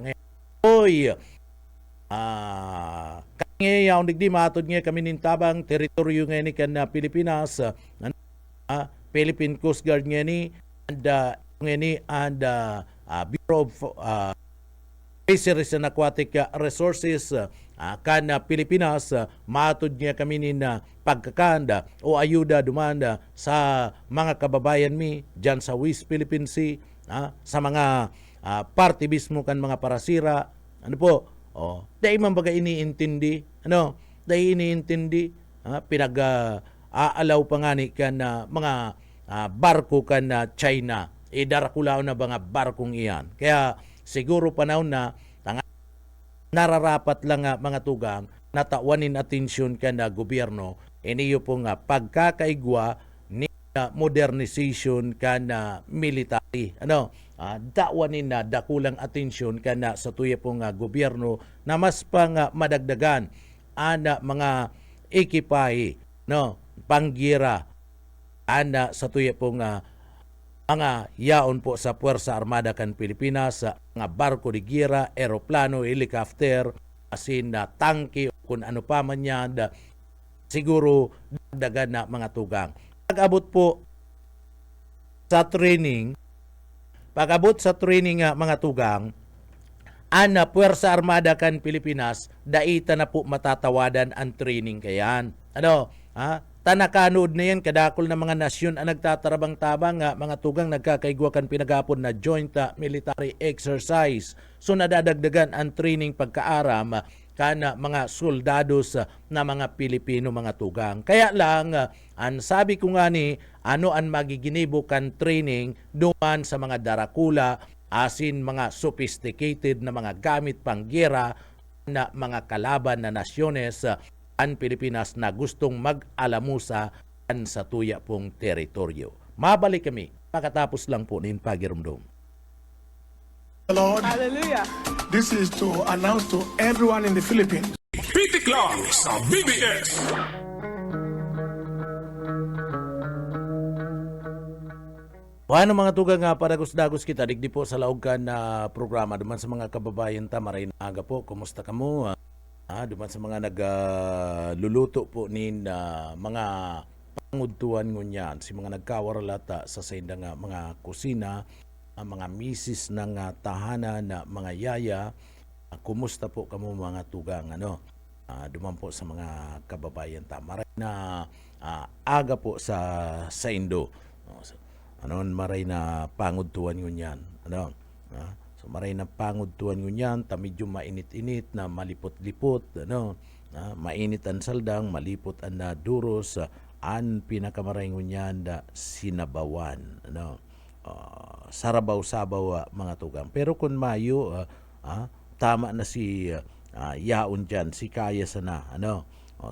Kanyayaw digdi matod nga kami nintabang teritoryo nga ni kan Pilipinas, Philippine Coast Guard nga ni and Bureau of Fisheries and Aquatic Resources kan Pilipinas, matod niya kami ni pagkakanda o ayuda dumanda sa mga kababayan mi dyan sa West Philippine Sea, sa mga parte mismo kan mga parasira. Dahil man baga iniintindi, dahil iniintindi, aalaw pa nga ni kan mga barko kan China, darakulaw na mga barkong iyan. Kaya siguro panahon na nararapat lang mga tugang natawanin atensyon ka na gobyerno iniyo pong pagkakaigwa ni modernization ka na military. Dawanin na dakulang atensyon ka na sa tuya pong gobyerno na mas pang madagdagan mga ekipahe, panggira sa tuya pong mga yaon po sa Puwersa Armada kan Pilipinas, mga barko di gira, eroplano, helicopter, asin na tangke, kung ano pa man yan, siguro dagdagan na mga tugang. Pag-abot po sa training, mga tugang, Puwersa Armada kan Pilipinas, daita na po matatawadan ang training kayan. Tanakanood na yan, kadakol na mga nasyon ang nagtatarabang-tabang mga tugang nagkakaigwakan pinagapon na joint military exercise. So nadadagdagan ang training pagkaaram kana mga soldados na mga Pilipino mga tugang. Kaya lang, ang sabi ko nga ni, ano ang magiginibo kan training duman sa mga darakula, asin mga sophisticated na mga gamit panggera na mga kalaban na nasyones ang Pilipinas na gustong mag-alamusa sa tuya pong teritoryo. Mabalik kami, makatapos lang po ng pagirumdum. Lord. Hallelujah. This is to announce to everyone in the Philippines. Pitik lang sa BBS. Ano mga tugang nga padagos-dagos kita digdi po sa laogan na programa duman sa mga kababayan ta maray na aga po kumusta kamo duman sa mga nagluluto po nin mga pangudtuan ngunyan si mga nagkawaralata sa sainda nga mga kusina mga misis ng tahanan na mga yaya kumusta po kamo mga tugang duman po sa mga kababayan ta maray na aga po sa Indo. Maray na pangudtuan ngunyan. So maray na pangudtuan ngunyan, ta medyo mainit-init na malipot-lipot, mainit ang saldang, malipot ang duros, an pinakamaray ngunyan da sinabawan, sarabaw-sabaw mga tugang. Pero kung mayo, tama na si yaon dyan, si kaya sana,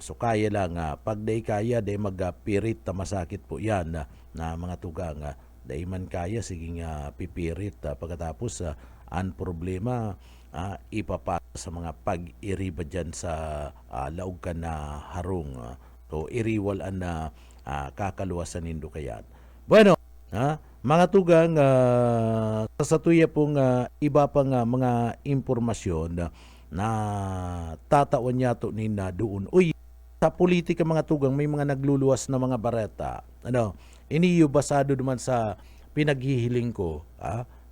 so kaya lang, pag day kaya, day magpirit ta masakit po yan na mga tugang. Day man kaya, sige nga pipirit. Pagkatapos, ang problema, ipapasa sa mga pag-iriba dyan sa laog ka na harong. So, iriwal ang kakaluwasan nindo kayan. Bueno, mga tugang, sasatuya pong iba pang mga impormasyon na tatawan niya to ni na doon. Uy, sa politika mga tugang may mga nagluluwas na mga bareta. Iniyo basado naman sa pinaghihiling ko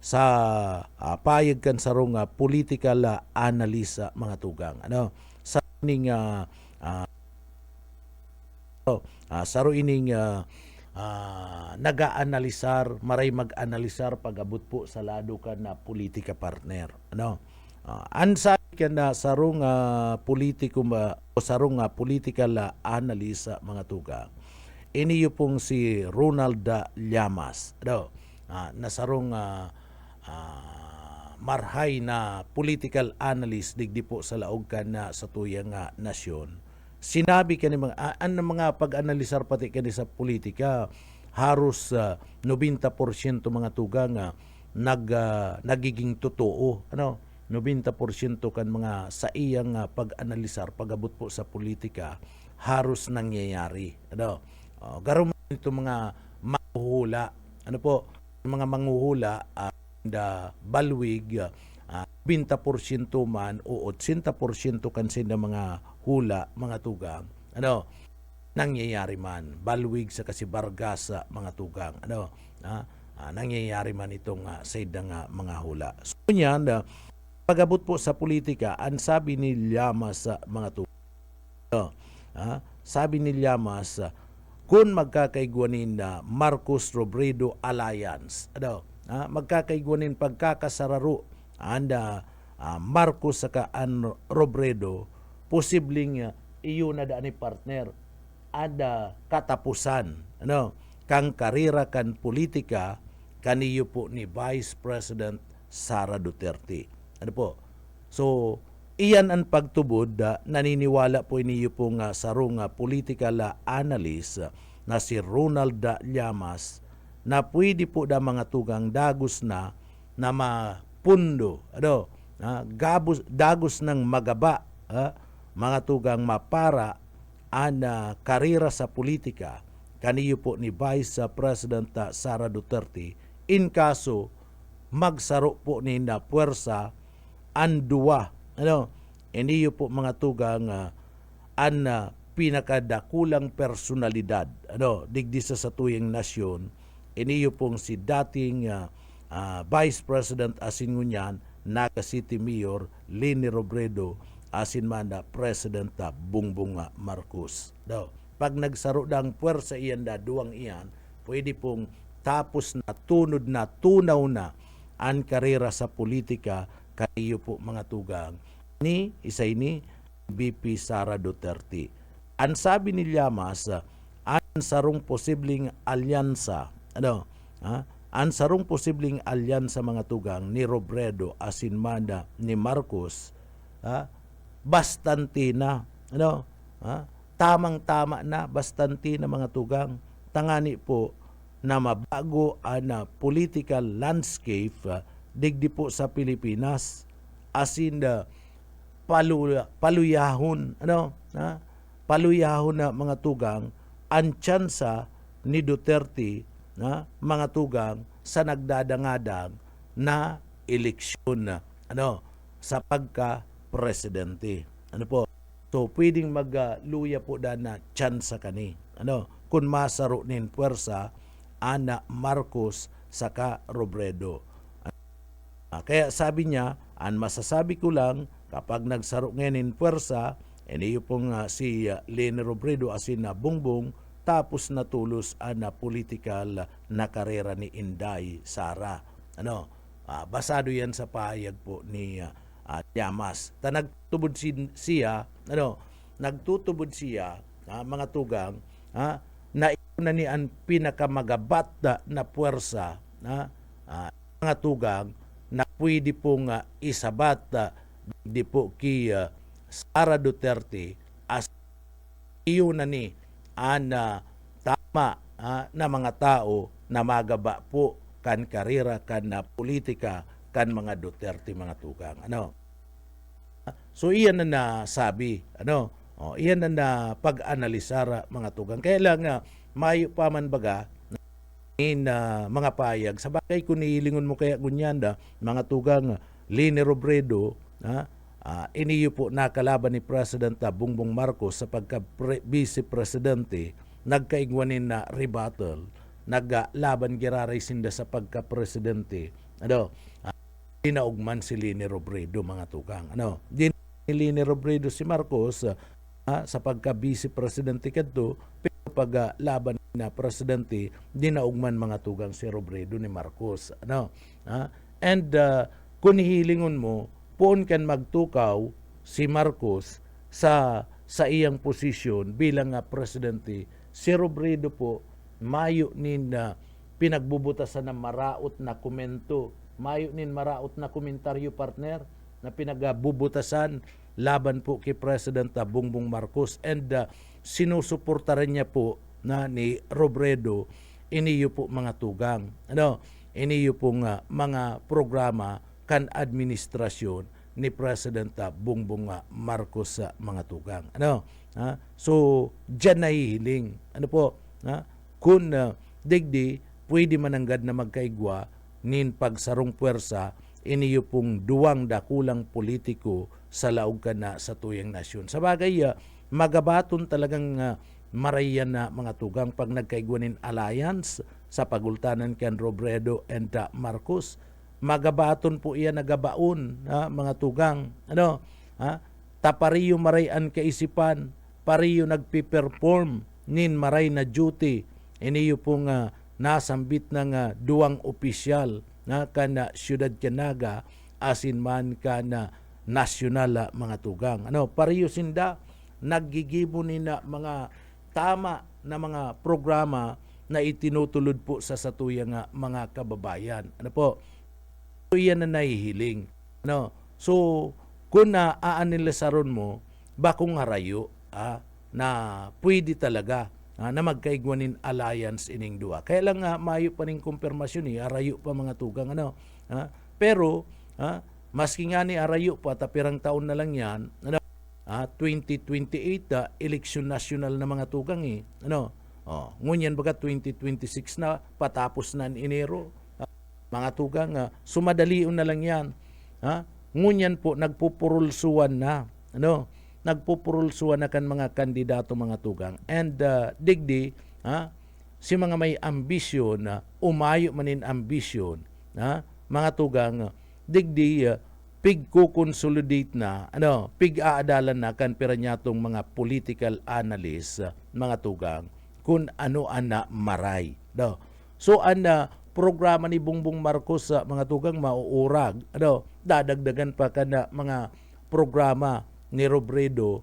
sa payag kan sarong political analisa mga tugang. Sa ining saro ining naga-analisar, maray mag-analisar pag-abot po sa lado ka na politika partner. Ansa ka na sarong politikum o sarong political analisa mga tugang. Iniyo pong si Ronald Llamas na sarong marhay na political analyst digdi po sa laog ka na sa tuyang nasyon. Sinabi ka ni mga pag-analisar pati ka sa politika haros 90% mga tugang nagiging totoo. 90% kan mga sa iyang pag-analisar pag-abot po sa politika haros nangyayari. Garo ito mga manghuhula. Mga manghuhula balwig 20% man o 80% kan sila mga hula mga tugang. Nangyayari man balwig sa kasi Bargas mga tugang. Nangyayari man itong sa mga hula. So yan pag-abot po sa politika, ang sabi ni Llamas sa mga tugang. Sabi ni Llamas, kung magkakaiguanin na Marcos Robredo Alliance, magkakaiguanin pagkakasararo anda Marcos saka an Robredo, posibleng iyo na daan ni partner ada katapusan kang karira kan politika kaniyo po ni Vice President Sara Duterte. So iyan ang pagtubod naniniwala po iniyo pong sarong political analyst na si Ronald Llamas na pwede po da mga tugang dagos na mapundo dagos ng magaba mga tugang mapara ang karira sa politika kaniyo po ni Vice President Sara Duterte in kaso magsaro po ni na puwersa ang duwa iniyo po mga tugang ang pinakadakulang personalidad digdi sa tuyang nasyon iniyo pong si dating Vice President asin ngunyan naga City Mayor Leni Robredo asin man President Bongbong Marcos. Pag nagsaro dang puwersa iyan duwang iyan pwede pong tapos na tunod na tunaw na ang karera sa politika kayo po mga tugang ni VP Sara Duterte. Ang sabi ni Llamas, ang sarong posibleng alyansa, ang sarong posibleng alyansa mga tugang ni Robredo asin manda ni Marcos, bastante na, tamang-tama na, bastante na mga tugang, tangani po na mabago ang political landscape digdi po sa Pilipinas asin paluyahon paluyahon na mga tugang ang tsansa ni Duterte mga tugang sa nagdadangadang na eleksyon sa pagka-presidente. So pwedeng magluya po na tsansa kani. Kung masaro nin puwersa ana Marcos saka Robredo. Kaya sabi niya, ang masasabi ko lang, kapag nagsaro ngayon puwersa, iniyo pong si Leni Robredo asin na Bongbong, tapos natulos na political na karera ni Inday Sara. Basado yan sa pahayag po ni Llamas. Nagtutubod siya, nagtutubod siya, mga tugang, na na ni ang pinakamagabat na puwersa mga tugang na pwede pong isabat di po ki Sara Duterte as iyo na ni ang tama na mga tao na magaba po kan karera kan politika kan mga Duterte mga tugang. So iyan na nasabi, iyan na pag-analisara mga tugang. Kaya lang mayo pa man baga in mga payag. Sa bagay kung nihilingon mo kaya gunyanda, mga tugang Leni Robredo, iniyo po nakalaban ni President Bongbong Marcos sa pagka-vice presidente, nagkaigwanin na rebuttal, naglaban giraray sinda sa pagka-presidente. Dinaugman si Leni Robredo mga tugang. Din ni Leni Robredo si Marcos sa pagka-vice presidente kadto, pero pag laban na presidente, dinaugman mga tugang si Robredo ni Marcos. And kung hilingon mo, poon kan magtukaw si Marcos sa iyang posisyon bilang presidente, si Robredo po mayo nin pinagbubutasan ng maraot na komento, mayo nin maraot na komentaryo partner na pinagbubutasan laban po kay President Bongbong Marcos, and sinusuporta rin niya po na ni Robredo iniyo po mga tugang. Iniyo po mga programa kan administrasyon ni President Bongbong Marcos sa mga tugang. So diyan nahihiling. Kung digdi pwede mananggad na magkaigwa nin pagsarong puwersa iniyo pong duwang dakulang politiko sa laog ka na sa tuyang nasyon. Sa bagay, magabaton talagang marayan na mga tugang pag nagkaigwanin alliance sa pagultanan kan Robredo and Marcos. Magabaton po iyan nagabaon mga tugang. Tapariyo marayan kaisipan, pariyo nagpiperform nin maray na duty. Iniyo pong nasambit ng duwang opisyal kana siyudad Canaga asin man kana nasyonal mga tugang. Pariyo sinda naggigibo nina mga tama na mga programa na itinutulod po sa satuyang mga kababayan. So iyan na nahihiling. So kung aanilasaron mo, bakong harayo na pwede talaga na magkaigwanin alliance ining duwa. Kaya lang mayo pa ning kumpirmasyon arayo pa mga tugang pero maski nga ni arayo pa tapirang taon na lang yan 2028 eleksyon nasyonal na mga tugang ngunyan baga 2026 na patapos na ni Enero mga tugang sumadalion na lang yan ngunyan po nagpupurulsuan na nagpupurulsuan na kan mga kandidato mga tugang, and digdi si mga may ambisyon umayo manin ambisyon mga tugang digdi pig-consolidate na pig-aadalan na kan piranyatong mga political analyst mga tugang kung ano ana maray so programa ni Bongbong Marcos sa mga tugang mauurag dadagdagan pa kana mga programa ni Robredo,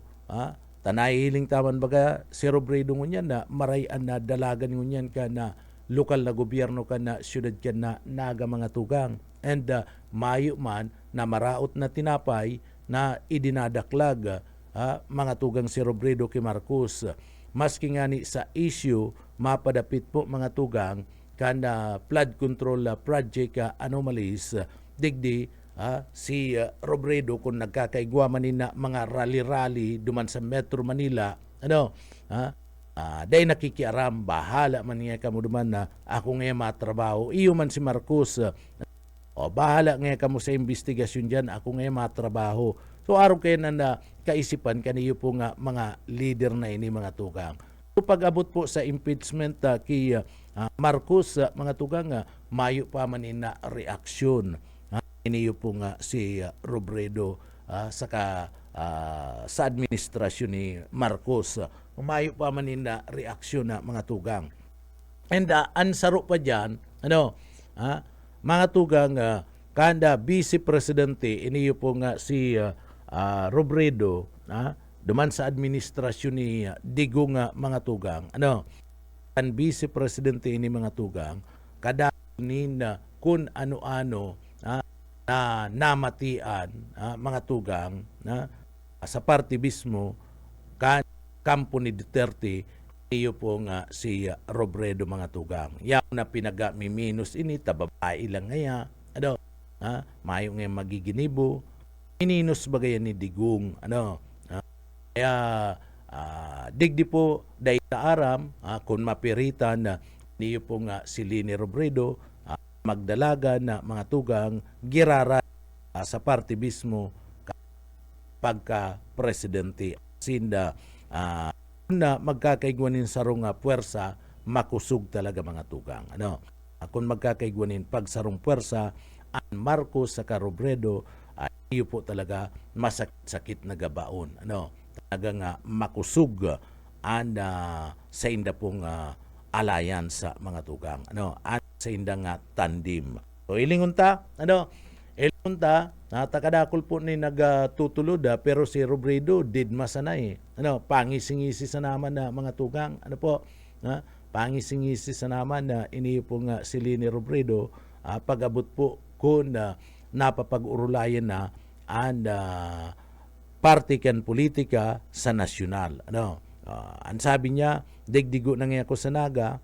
tanahiling taman baga si Robredo ngunyan na marayan na dalagan ngunyan ka na lokal na gobyerno ka na siyudad ka na naga mga tugang, and mayo man na maraot na tinapay na idinadaklag mga tugang si Robredo kay Marcos. Maski nga ni sa issue mapadapit po mga tugang kana flood control project anomalies digdi si Robredo kung nagkakaigwa man na mga rally-rally duman sa Metro Manila, dahil nakikiaram, bahala man niya kamo duman na ako ngayon matrabaho. Iyo man si Marcos, bahala ngayon kamo sa investigasyon dyan, ako ngayon matrabaho. So araw kayo na kaisipan kaniyo po nga mga leader na ini mga tugang. So pag-abot po sa impeachment kay Marcos, mga tugang, mayo pa man na reaksyon. Iniyo po nga si Robredo sa administrasyon ni Marcos. Umayo pa man na reaksyon na mga tugang. And ansaro pa dyan, mga tugang, kanda Vice Presidente, iniyo po nga si Robredo, duman sa administrasyon ni Digong mga tugang. Ang Vice Presidente ini mga tugang, kada na kung ano-ano na namatian mga tugang sa partibismo kampo ni Duterte, iyo po nga si Robredo mga tugang. Yaw na pinagamiminus ini, tababae lang ngaya, mayo nga magiginibo, mininos bagayan ni Digong, kaya digdi po dahil sa aram, kung mapiritan na niyo po nga si Leni Robredo, magdalaga na mga tugang girara sa partibismo pagka-presidente. Sinda na magkakaigwanin sarong puwersa, makusog talaga mga tugang. Kung magkakaigwanin pagsarong puwersa, ang Marcos sa Robredo, iyo po talaga masakit na gabaon. Talaga nga makusog sa inda pong alliance sa mga tugang. Sa inda nga tandem. So ilingon ta, takadakol po ni nagtutulod pero si Robredo did masanay. Pangisingisi sa naman na mga tugang. Pangisingisi sa naman na iniyo po nga si Leni Robredo, pag-abot po kung napapag-urulayan na ang partikan politika sa nasyonal. Ang sabi niya, digdigo na nga ako sa naga,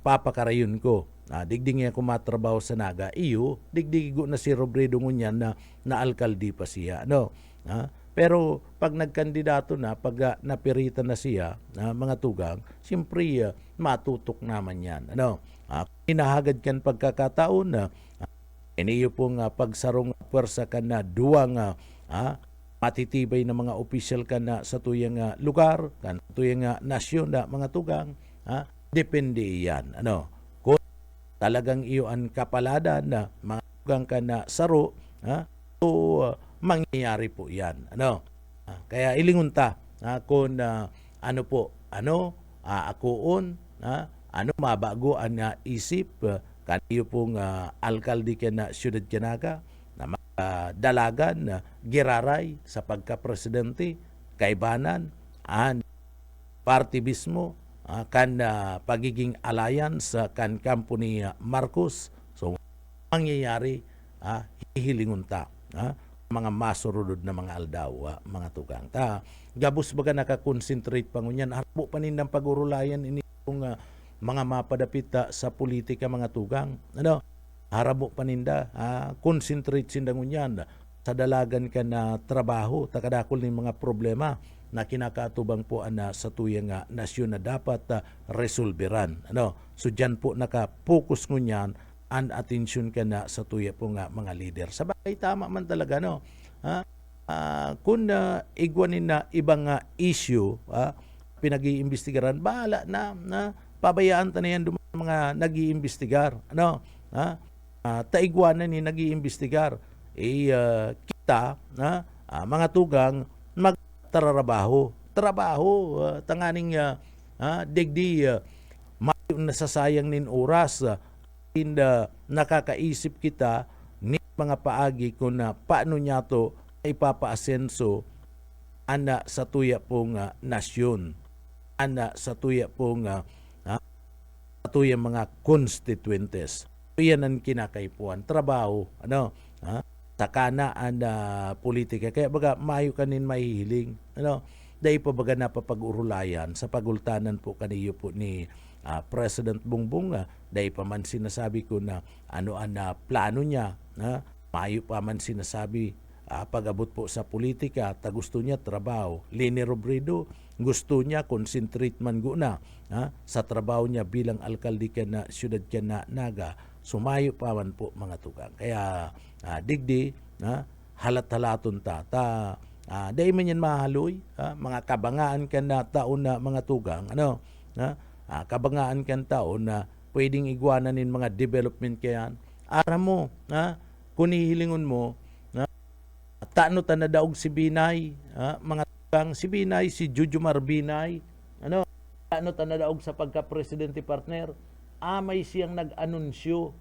papakarayon ko. Digdig nga ako matrabaho sa naga, iyo, digdigo na si Robredo ngunyan na alkalde pa siya. Pero pag nagkandidato na, pag napiritan na siya, mga tugang, siyempre matutok naman yan. Hinahagad kan pagkakataon na iniyo pong pagsarong pwersa ka na duwang matitibay na mga opisyal ka na sa tuyang lugar, kan tuyang nasyon na mga tugang, depende yan. Kung talagang iyo ang kapalada na mga tugang ka na saro, so mangyayari po yan. Kaya ilingon ta kung akoon, mabago ang isip, kaniyo pong alkalde ka na siyudad Kanaga, na dalagan giraray sa pagka-presidente, kaibanan, ang partibismo, kan pagiging alliance kan kampo ni Marcos. So, mangyayari, hihilingon ta, mga masurudod na mga aldaw, mga tugang. Gabos baga nakakonsentrate pa ngunyan, harpo pa nindang pag-urulayan ini kung mga mapadapit sa politika mga tugang. Harabo paninda, concentrate sinda ngunyan sa dalagan ka na trabaho, takadakol ni mga problema na kinakatubang po sa tuyang nasyon na dapat resolveran. So dyan po nakapokus ngunyan ang atensyon ka na sa tuya po mga leader. Sabay tama man talaga, kung igwanin na ibang issue, pinag-iimbestigaran, bahala na pabayaan ta na yan mga nag-iimbestigar. Taigwanan ni nag-iimbestigar. Kita, mga tugang, magtrabaho. Tanganing digdi, nasasayang nin oras, nakakaisip kita ni mga paagi kung paano niya to ipapaasenso sa tuya pong nasyon, sa tuya pong sa tuya mga constituentes. Yan ang kinakaipuan, trabaho, sakana ang politika. Kaya baga mayo kanin mahihiling, dahil pa baga napapag-urulayan sa pagultanan po kaniyo po ni President Bongbong, dahil pa man sinasabi ko na ano ang plano niya, mayo pa man sinasabi pag-abot po sa politika, gusto niya trabaho. Leni Robredo, gusto niya concentrate man guna sa trabaho niya bilang alkalde ka na siyudad ka na Naga. Sumayo pa man po mga tugang. Kaya digdi, halat-halaton ta. Dahil man yan mahaloy, mga kabangaan ka na taon na mga tugang, kabangaan ka taon na pwedeng igwananin mga development kayan. Aram mo, kung hihilingon mo, taano ta na daog si Binay, mga tugang, si Binay, si Jujumar Binay, taano ta na daog sa pagka-presidente partner, may siyang nag-anunsyo,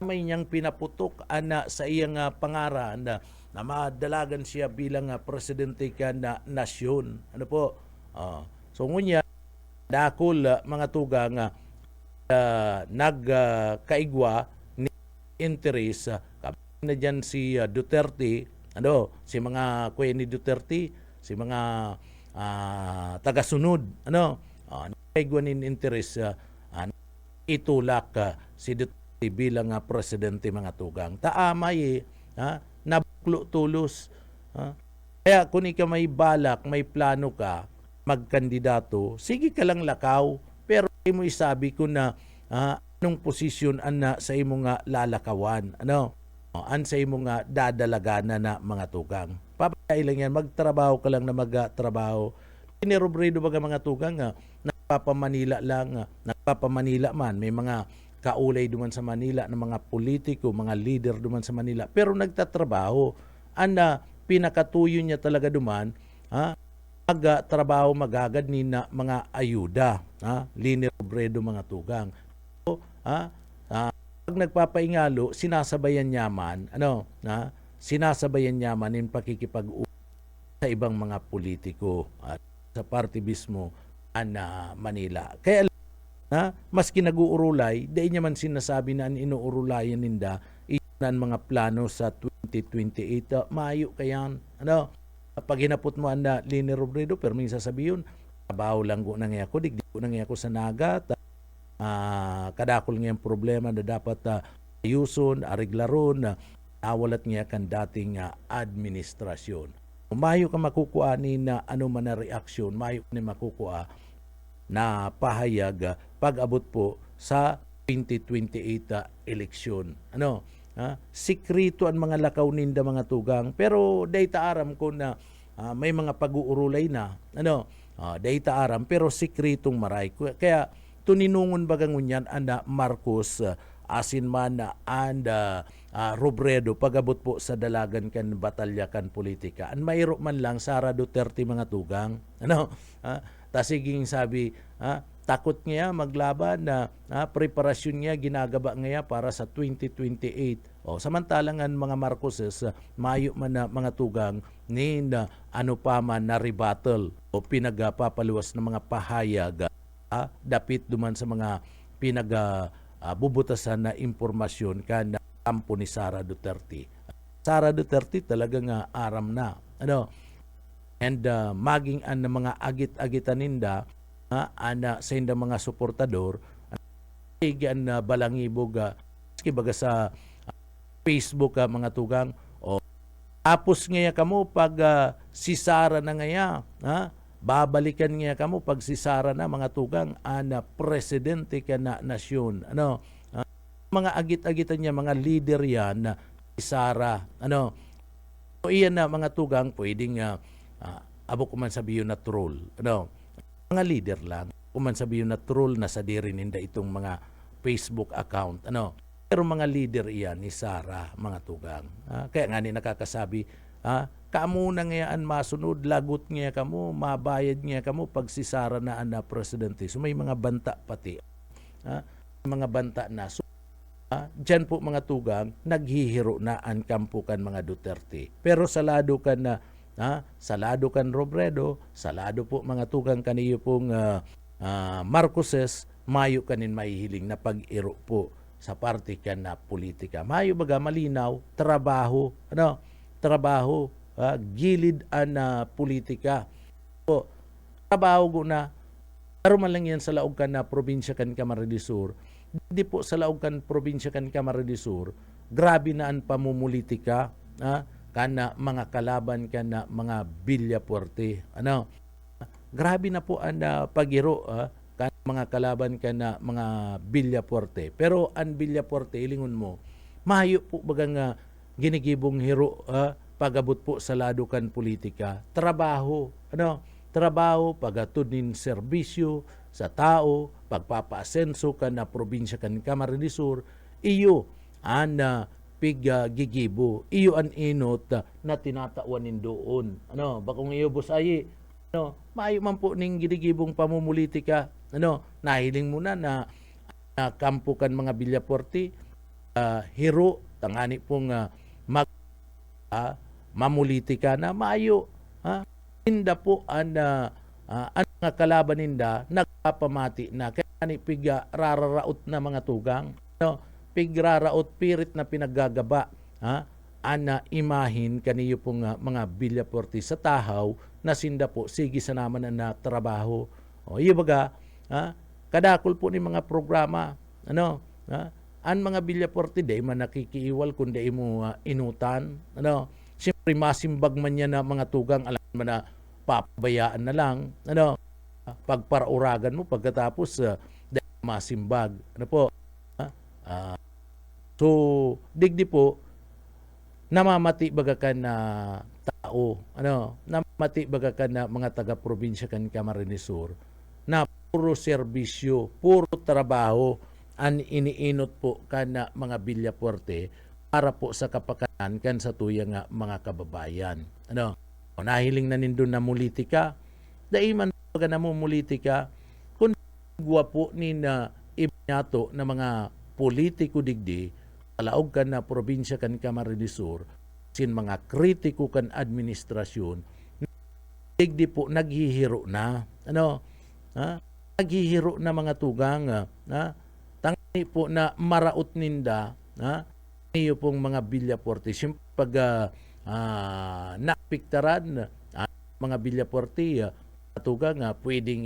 may niyang pinaputok sa iyang pangaran na madalagan siya bilang presidente ka na nasyon. So ngunya, dakol mga tugang nagkaigwa ni interes na dyan si Duterte, si mga kuya ni Duterte, si mga tagasunod, nagkaigwa ni interes itulak si Duterte bilang presidente mga tugang. Taamay nabuklo tulos. Kaya kung ikaw may balak, may plano ka, magkandidato, sige ka lang lakaw, pero mo isabi ko na anong posisyon sa imo nga lalakawan, an sa imo nga dadalagana na mga tugang. Papay lang yan, magtrabaho ka lang na magtrabaho. Robredo baga mga tugang nagpapamanila lang, nagpapamanila man, may mga kaulay duman sa Manila ng mga politiko, mga leader duman sa Manila, pero nagtatrabaho. Pinakatuyo niya talaga duman, magtrabaho magagad ni na mga ayuda, Leni Robredo mga tugang. So, pag nagpapaingalo, sinasabayan niya man, sinasabayan niya man in pakikipag-uusap sa ibang mga politiko at sa partibismo Manila. Kaya maski nag-uurulay, dahil niya man sinasabi na inuurulayan ninda iyan mga plano sa 2028. Maayo kayan. Pag hinapot mo Leni Robredo, pero may sasabihin, trabaho lang ko nang ako, digdi ko nang ako sa Naga, kadakol ngayong problema na dapat ayuson, ariglaron, awalat niya kan dating administrasyon. Mayo ka makukuha ni na ano man na reaksyon, mayo ka ni makukuha na pahayag pag-abot po sa 2028 eleksyon. Sikrito ang mga lakaw ninda mga tugang, pero dayta aram ko na may mga pag-uurulay na, dayta aram, pero sikritong maray. Kaya tuninungon bagang unyan Marcos asin man Robredo pag-abot po sa dalagan kan batalya kan politika. Mayro man lang Sara Duterte mga tugang. Tasiging sabi, takot niya maglaban na preparasyon niya ginagaba niya para sa 2028. Samantalang mga Marcoses, mayo man na mga tugang ni ano pa man na rebuttal o pinagpapaluwas ng mga pahayag dapit duman sa mga bubutasan na impormasyon kan kampo ni Sara Duterte. Sara Duterte talagang aram na. And maging mga agit-agitan ninda sa inda mga suportador igan balangibog baga sa Facebook mga tugang tapos ngaya kamo pag si Sara na ngaya babalikan ngaya kamo pag si Sara na mga tugang presidente ka na nasyon mga agit-agitan niya mga leader yan si Sara so iyan na mga tugang pwedeng abo kuman sabihin na troll. Mga leader lang. Kuman sabihin na troll na sa diri ninda itong mga Facebook account. Pero mga leader iyan ni Sara, mga tugang. Kaya nga ni nakakasabi, kamu na ngayaan masunod, lagot nga kamo, mabayad nga kamo pag si Sara na presidente. So may mga banta pati. Mga banta na. So, dyan po mga tugang, naghihiro na ang kampukan mga Duterte. Pero salado ka na salado kan Robredo, salado po mga tugang kaniyo pong Marcoses, mayo kanin mahihiling na pag-iro po sa parte kan na politika. Mayo baga malinaw, trabaho, trabaho, gilid ang politika. po, trabaho ko na, karuman lang yan sa laog kan na probinsya kan Camarines Sur. Di po sa laog kan probinsya kan Camarines Sur, grabe na ang pamumulitika, kana mga kalaban kana mga Villapuerte. Grabe na po ang pagiro, kan mga kalaban kana mga Villapuerte. Pero ang Villapuerte, ilingon mo, mahayo po bagang ginigibong hero, pagabot po sa lado kan politika. Trabaho, trabaho, pagatod nin serbisyo sa tao, pagpapaasenso kan na probinsya kan Camarines Sur, iyo an gigibo, iyo an inot na tinatauanin doon. Bakong iyo bosayi, maayo man po ning ginigibong pamumulitika, nahiling mo na kampo kan mga Villapuerte, hero, tangani pong mamulitika na maayo, Ninda po ang mga kalaban ninda nagpapamati na kaya ni piga rararaot na mga tugang, pigraraot pirit na pinaggagaba, ana imahin kaniyo pong mga Villapuerte sa tahaw na sinda po sige sa naman na trabaho. Iyo baga, kadakol po ni mga programa, ang mga Villapuerte day man nakikiiwal kundi mo inutan, siyempre masimbag man niya na mga tugang, alam man na papabayaan na lang, pagparauragan mo pagkatapos masimbag. So, digdi po, namamati baga ka na tao, namamati baga ka na mga taga-probinsya kan Camarines Sur, na puro serbisyo, puro trabaho, ang iniinot po ka na mga Villapuerte para po sa kapakanan kan sa tuyang mga kababayan. Nahiling na nindun na mulitika, daiman baga na mo mulitika, kung gwapo ni na ibinato na mga politiko digdi, talaog kan na probinsya kan Camarines Sur, sin mga kritiko kan administrasyon, digdi po naghihiro na, naghihiro na mga tugang, tangani po na maraot ninda, iyo pong mga Villapuerte, pag nakpiktaran mga Villapuerte, tugang pwedeng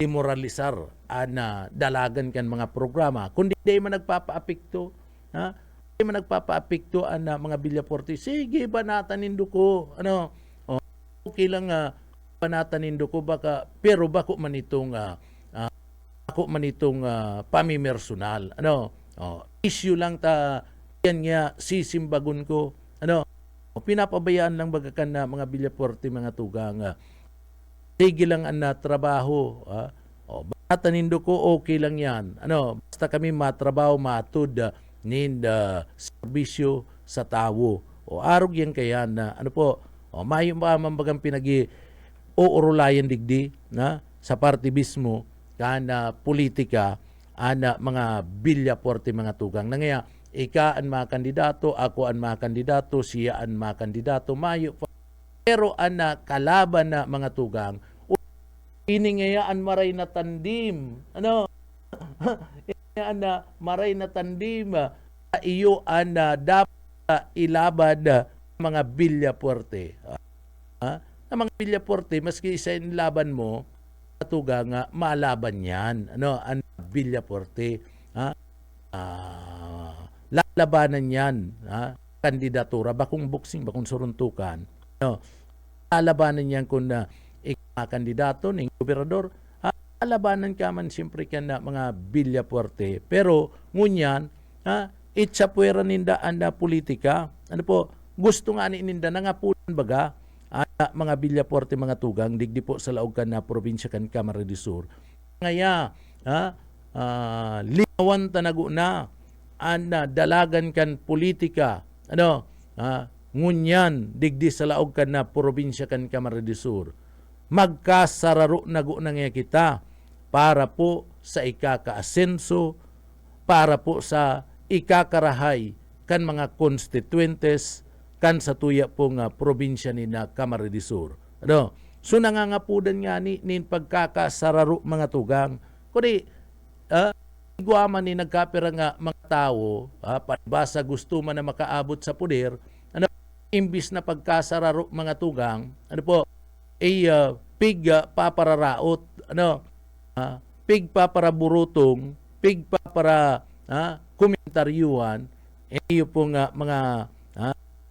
demoralisar dalagan kan mga programa. Kundi di man nagpapaapekto, di man nagpapaapekto ang mga Villapuerte, sige, banatan nindo ko, okay lang banatan nindo ko, baka, pero bako man itong pamimersonal, issue lang ta, yan nga, sisimbagon ko, pinapabayaan lang bagakan na mga Villapuerte, mga tugang, sige lang ang trabaho, banatan nindo ko, okay lang yan, basta kami matrabaho, matud, serbisyo sa tao, arog yan kaya na, mayo mambagang uurulayan digdi, sa partibismo, kana politika, mga Villapuerte, mga tugang, na ngaya, ika ang mga kandidato, ako ang mga kandidato, siya ang mga kandidato, mayo pa. Pero kalaban na mga tugang, iningayaan maray na tandim, iningayaan na maray na tandim, iyo ang dapat ilabad mga Villapuerte. Na mga Villapuerte, maski isa yung laban mo, tugang malaban yan, ang Villapuerte, lalabanan yan, kandidatura, bakong boxing, bakong suruntukan, lalabanan yan kung kandidato ng gobernador, lalabanan ka man siyempre ka na mga Villapuerte, pero ngunyan, itsapuera ninda ang politika, gusto nga ni ninda na nga pulan baga, mga Villapuerte, mga tugang, digdi po sa laog kan na probinsya kan Camarines Sur. Ngaya, linawan tanago na, dalagan kan politika, ngunyan, digdi sa laog kan na probinsya kan Camarines Sur. Magkasararo nago na nga kita, para po sa ikakaasenso, para po sa ikakarahay kan mga constituentes, kan sa tuya pong probinsya ni na Camarines Sur. So nangangapudan nga ni pagkakasararo mga tugang. Kundi, guwaman ni nagkapira nga mga tao, basa gusto man na makaabot sa puder, imbis na pagkasararo mga tugang, pig papararaot, ano, pig paparaburutong, pig papara komentaryuhan, iyo pong mga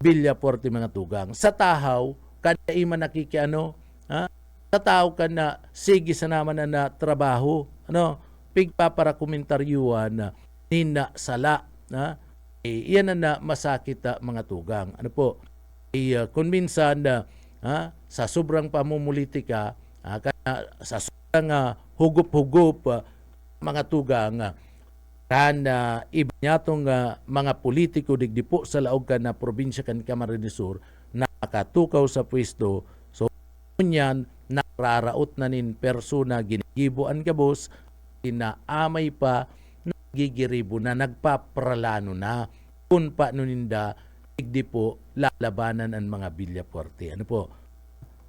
bilya porte mga tugang. Sa tahaw, kada iman nakikiano, sa tao ka na sige sa naman na trabaho, ano, pigpa para komentaryuhan nina sala, iyan na masakit mga tugang. Ano po, kung minsan sa sobrang pamumulitika, sa sobrang hugup-hugup mga tugang, kan iba niya itong mga politiko digdi po sa laog ka na probinsya kan Camarines Sur na nakatukaw sa pwesto. So, kunyan, nakraraot na nin persona ginigibuan kabos, inaamay pa, nagigiribo na, nagpapralano na, kung paano ninda, digdi po lalabanan ang mga Villa Puerte. Ano po?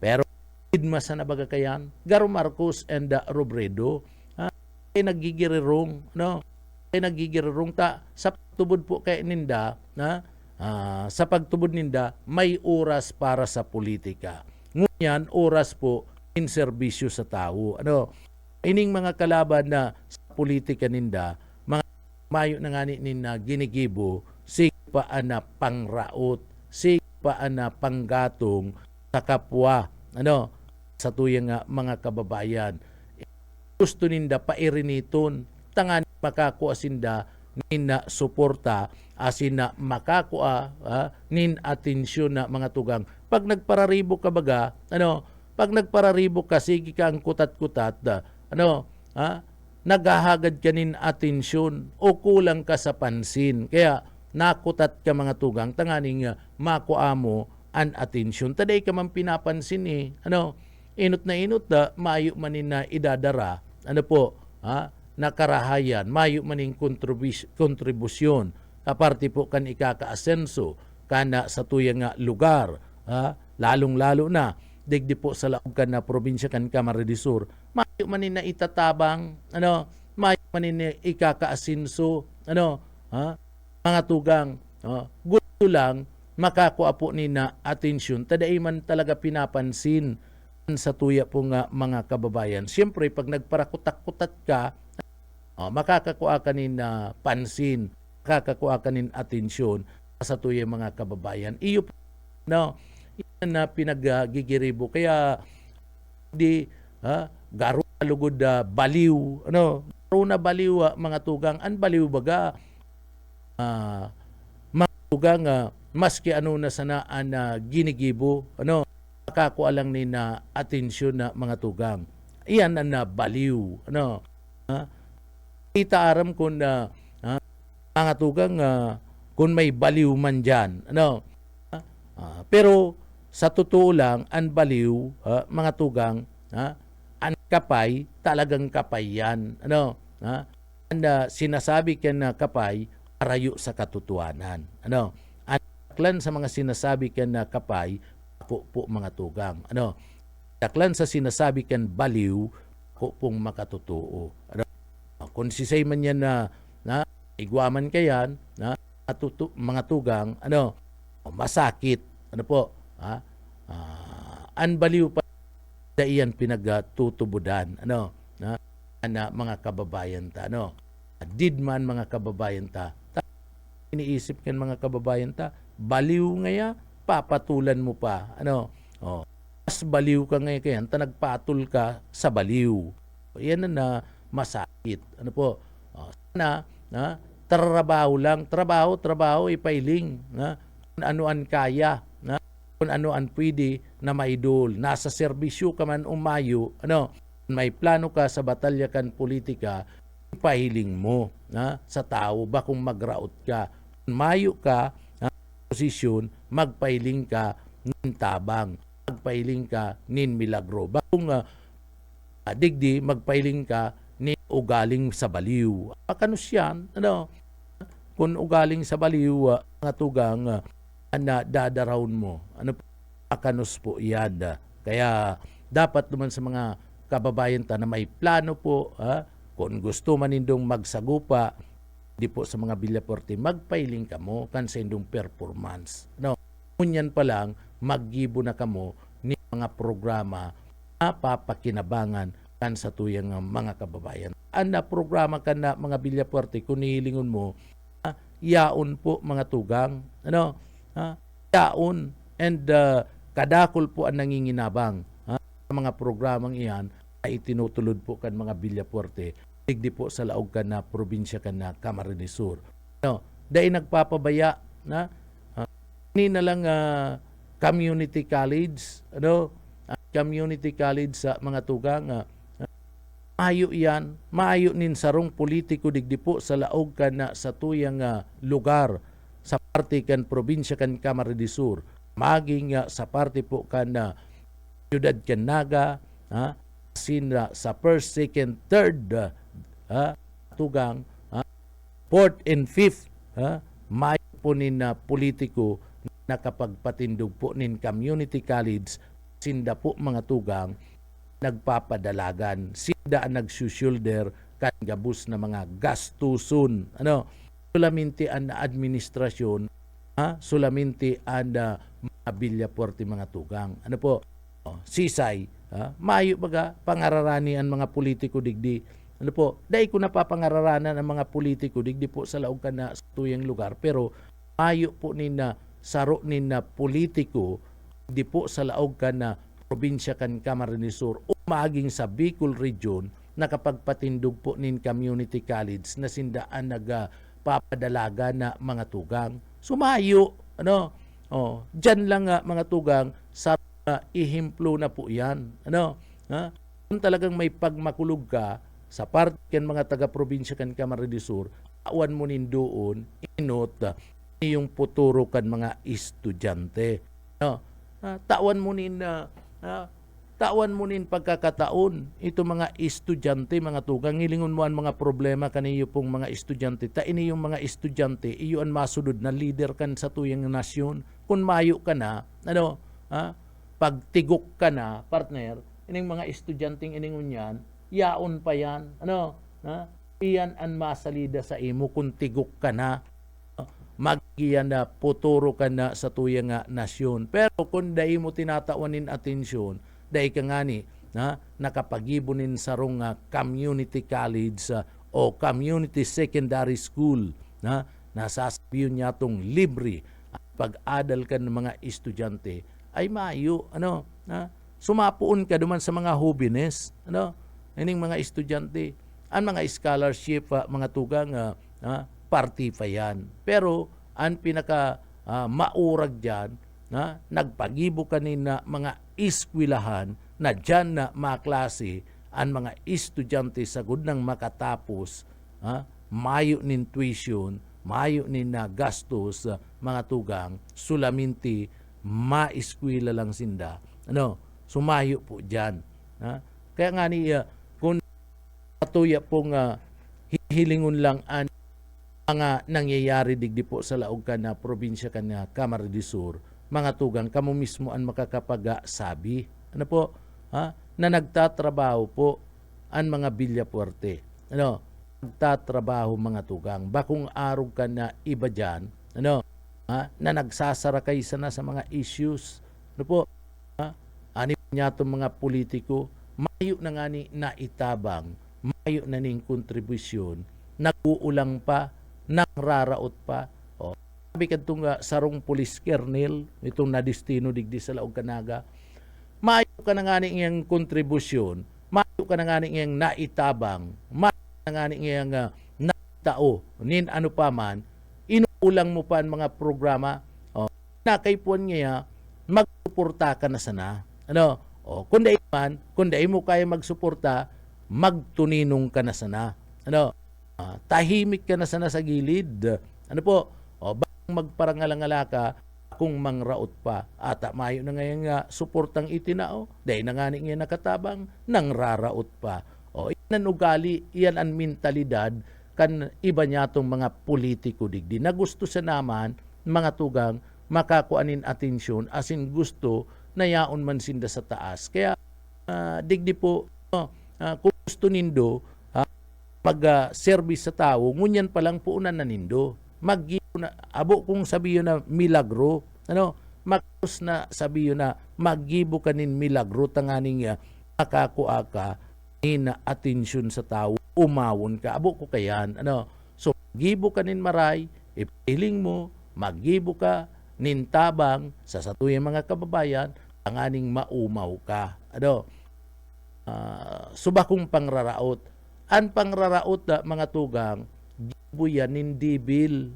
Pero, idmasa na baga kayan, Garo Marcos and Robredo, ay nagigirirong, no? Ay nagigirirong ta sa pagtubod po kay ninda, sa pagtubod ninda may oras para sa politika. Ngunyan oras po in serbisyo sa tao. Ano? Ining mga kalaban na sa politika ninda, mga mayo na nga ninda ginigibo, sig pa na pangraot, sig pa na panggatong sa kapwa, ano? Sa tuyang mga kababayan. Gusto ninda pairiniton, tangan makakuha sinda nin na suporta asin na makakuha nin atensyon na mga tugang. Pag nagpararibo ka baga, ano, pag nagpararibo ka, sige ka ang kutat-kutat, ano, naghahagad ka nin atensyon o kulang ka sa pansin. Kaya nakutat ka mga tugang, tanganing makuha mo an atensyon. Taday ka man pinapansin ano, inot na maayo manin na idadara, ano po, nakarahayan, mayo maning kontribusyon, aparte po kan ikaka-asenso, kana sa tuyang lugar, lalong-lalo na, digdi po sa laog kan na probinsya kan Camarines Sur, mayo manin na itatabang, ano, mayo manin na ikaka-asenso, ano, mga tugang, gusto lang, makakuha po ni na atensyon, taday man talaga pinapansin sa tuya po mga kababayan. Siyempre, pag nagparakutak-kutat ka, makakakuha ka nin pansin, makakakuha ka nin atensyon sa tuya mga kababayan. Iyo po, no, yan na pinagigiribo. Kaya, di, garo na lugod baliw, ano, garo na baliw mga tugang, an baliw baga, mga tugang, maski ano na sana an ginigibo, ano, makakuha lang ni na atensyon na mga tugang. Iyan na baliw, ano, kita aram kung mga tugang kung may baliw man dyan, ano, pero sa totoo lang, ang baliw, mga tugang, ang kapay, talagang kapay yan, ano, ang sinasabi ka na kapay, arayo sa katotohanan, ano, ang daklan sa mga sinasabi ka na kapay, po mga tugang, ano, daklan sa sinasabi kan baliw, po pong makatotoo, ano. Kung sisay man yan na igwaman ka yan, mga tugang, ano, masakit, ano po, anbaliw pa na iyan pinagtutubudan, ano, na mga kababayan ta, ano, did man mga kababayan ta, iniisip kan mga kababayan ta, baliw ngaya, papatulan mo pa, ano, mas baliw ka ngayon kaya, nagpatol ka sa baliw. Yan na masakit. Ano po? Sana, trabaho lang. Trabaho, ipailing. Kung ano-an kaya. Kung ano-an pwede na maidol. Nasa serbisyo ka man umayo. Ano? Kung may plano ka sa batalya kan politika, ipahiling mo sa tao ba kung magraot ka. Kung mayo ka, posisyon, magpailing ka nin tabang. Magpailing ka nin milagro. Ba kung digdi, magpailing ka ni ugaling sa baliw. Kanus yan, ano, kung ugaling sa baliw, mga tugang, na dadaraon mo. Ano, kanus po yan. Kaya, dapat naman sa mga kababayan ta na may plano po, kung gusto man indong magsagupa, di po sa mga Villa Puerte, magpailing ka mo kan sa indong performance. No? Kunyan pa lang, maggibo na ka mo ni mga programa na papakinabangan kan sa tuyang mga kababayan. Anda programa kan na mga Villapuerte kung nihilingon mo, yaon po mga tugang, yaon and kadakol po ang nanginginabang sa mga programang iyan ay itinutulod po kan mga Villapuerte digdi po sa laog kan na probinsya kan na Camarines Sur. Dahil nagpapabaya na ini na lang community college, community college sa mga tugang, maayo yan, maayo nin sarong politiko digdi po sa laog kan na sa tuyang lugar sa parte kan probinsya kan Camarines Sur, maging sa parte po kan siyudad kan Naga, sa first, second, third tugang, fourth and fifth, maayo po nin politiko na kapag patindog po nin community college, sinda po mga tugang nagpapadalagan, sinda ang nagsushulder kan gabus na mga gastuson. Sulaminti ang administrasyon, sulaminti ang mga Villapuerte mga tugang. Sisay, maayo baga pangararani ang mga politiko digdi. Dahil ko napapangararanan ang mga politiko digdi po sa laog ka na sa tuyang lugar, pero maayo po nina saro nina politiko digdi po sa laog ka na probinsya kan Camarines Sur o maging sa Bicol Region na kapag patindog po nin community college na sindaan nagpapadalaga na mga tugang. Sumayo, dyan lang mga tugang sa ihimplo na po yan. Kung talagang may pagmakulog ka sa parte kan mga taga-probinsya kan Camarines Sur, awan mo nin doon, inot yung puturo kan mga estudyante. Tawan mo nin pagkakataon ito mga estudyante, mga tugang, ngilingon mo ang mga problema kaniyo pong mga estudyante. Ini yung mga estudyante, iyo ang masunod na leader kan sa tuyang nasyon. Kung mayo ka na, pagtigok ka na, partner, ining mga estudyanteng iningon yan, yaon pa yan, iyan ang masalida sa imo kung tigok ka na, magiyan na puturo ka na sa tuyang nasyon. Pero kung dahil mo tinatawanin atensyon, dahil ka nga ni, nakapagibunin sarong community college o community secondary school, nasasabihin niya itong libre pag-adal ka ng mga estudyante, ay maayo, sumapuon ka duman sa mga hobines, ining mga estudyante, ang mga scholarship, mga tugang, party pa yan. Pero ang pinaka maurag dyan, nagpagibo kanina mga iskwilahan na dyan na mga klase ang mga estudyante sa gudnang makatapos, mayo nin tuition, mayo nin gastos, mga tugang, sulaminti, maiskwila lang sinda. Sumayo po dyan. Kaya nga ni, kung patuya pong hihilingon lang ang mga nangyayari digdi po sa laog ka na probinsya ka na Camarines Sur, mga tugang, kamo mismo ang makakapaga-sabi. Na nagtatrabaho po ang mga Villapuerte. Nagtatrabaho mga tugang. Bakong arog ka na iba dyan, na nagsasara kayo sana sa mga issues. Ani niya itong mga politiko, mayo na nga ni naitabang, mayo na ning kontribusyon, nag-uulang pa, nangraraot pa. Sabi ka itong sarong police kernel, itong nadistino digdi sa laog kanaga, mayo ka na nga ni iyang kontribusyon, mayo ka na nga ni iyang naitabang, mayo ka na nga ni iyang naitao, nin ano pa man, inuulang mo pa ang mga programa, nakaipuan niya, magsuporta ka na sana. Kung dahil mo kaya magsuporta, magtuninong ka na sana. Tahimik ka na sana sa gilid. Bakang magparangalangala ka kung mangraot pa. At mayo na ngayon suportang itinao. Dahil na nga niya nakatabang, nang raraot pa. Yan ang ugali, yan ang mentalidad kan iba niya itong mga politiko digdi. Na gusto sa naman, mga tugang, makakuanin atensyon asin gusto na yaon man sinda sa taas. Kaya digdi po, kung gusto nindo, mag-service sa tao, ngunyan pa lang po unan na nindo. Abo kung sabihin na milagro, makus na sabiyo na magibo kanin milagro tanganing makakuha ka ina atensyon sa tao, umawon ka, abo ko kayan, so magibo kanin maray, ipiling mo, magibo ka, nintabang, sa satuyang mga kababayan, tanganing maumaw ka, subakong pangraraot, an pangraraot da mga tugang, gibo yan nindibil,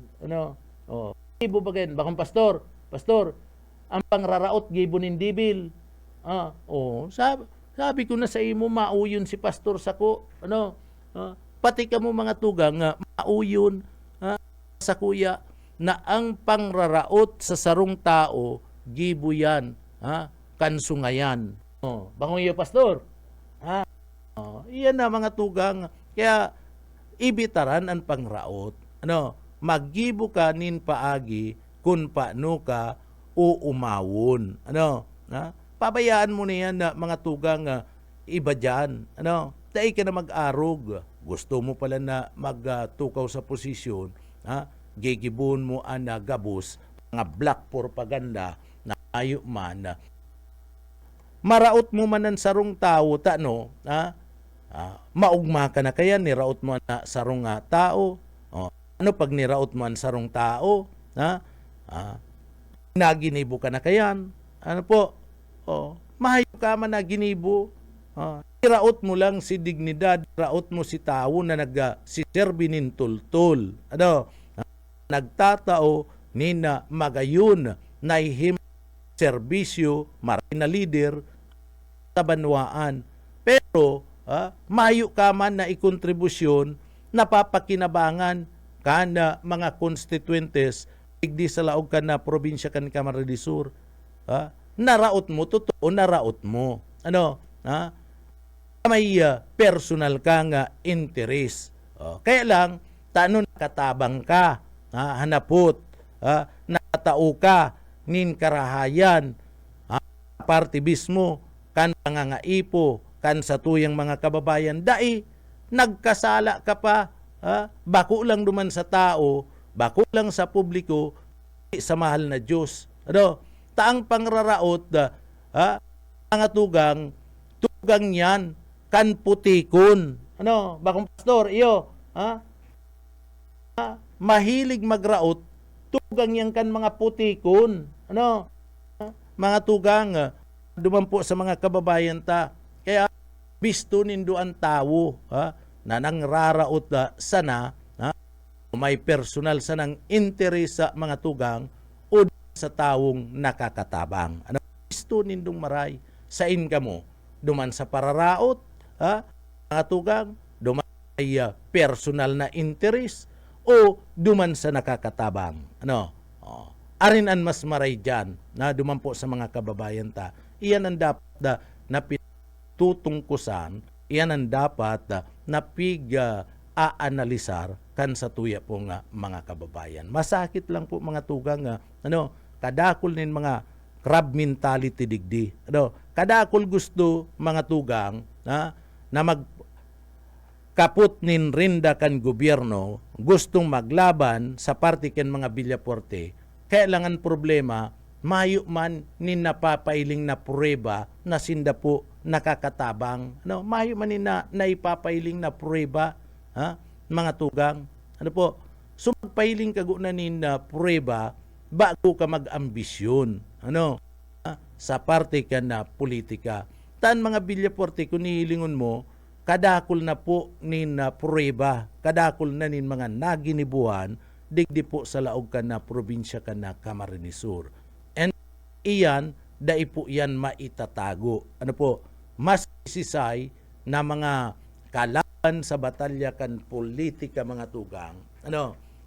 gibo bagan, bakong pastor, ang pangraraot gibo nindibil. Sabi ko na sa imo mauyon si pastor sako. Pati ka mo mga tugang mauyon sa kuya na ang pangraraot sa sarong tao gibo yan, kansungayan. Bakong iyo pastor. Iyan na mga tugang. Kaya ibitaran ang pangraot. Magibo ka nin paagi kun paano ka o umawon. Pabayaan mo na yan na mga tugang iba dyan. Dahil ka na mag-arog. Gusto mo pala na magtukaw sa posisyon. Gigibon mo ang gabos, mga black propaganda na ayo man. Maraot mo man ang sarong tao, maugma ka na kaya, niraot mo na sarong tao. Ano pag niraot mo ang sarong tao? Naginibo ka na kayan. Mahayo ka man na ginibo. Iraot mo lang si dignidad, iraot mo si tao na si-serbi nin tultul. Nagtatao ni na magayon na ihim serbisyo, maray na leader, sa banwaan. Pero, mahayo ka man na ikontribusyon, napapakinabangan ka na mga constituentes, digdi sa laog ka na probinsya kan Camarines Sur. Naraot mo, totoo naraot mo. May personal ka nga interest. Kaya lang, taano nakatabang ka, hanapot, nakatao ka, nin karahayan, partibismo, kan pangangaipo, kan sa tuyang mga kababayan, dai, nagkasala ka pa, bako lang duman sa tao, bako lang sa publiko, sa mahal na Diyos. Taang pangraraot, mga tugang yan, kan putikon. Bakong pastor, iyo, mahilig magraot, tugang yan kan mga putikon. Mga tugang, dumampo sa mga kababayan ta. Kaya, bisto nindo ang tao, na nangraraot sana, may personal sanang interes sa mga tugang o sa taong nakakatabang. Bisto nindong maray sa inka mo, duman sa pararaot, mga tugang, duman sa personal na interes o duman sa nakakatabang. Arin ang mas maray dyan na dumampo sa mga kababayan ta. Iyan ang dapat na tutungkusan, iyan ang dapat na aanalisar kan sa tuya po nga mga kababayan. Masakit lang po mga tugang kadakol nin mga crab mentality digdi. Kadakol gusto mga tugang na magkaput nin rinda kan gobyerno, gustong maglaban sa parte ken mga Villapuerte. Kailangan problema, mayo man nin napapailing na prueba na sinda po nakakatabang. Mayo man nin naipapailing na prueba, mga tugang. Sumagpailing kago na nin prueba bago ka mag-ambisyon. Sa parte ka na politika. Taan mga Villapuerte, kung nihilingon mo, kadakol na po nin prueba, kadakol na nin mga naginibuhan, digdi po sa laog ka na probinsya ka na Camarines Sur. And iyan, dai po yan maitatago. Mas sisay na mga kalaban sa batalya kan politika mga tugang,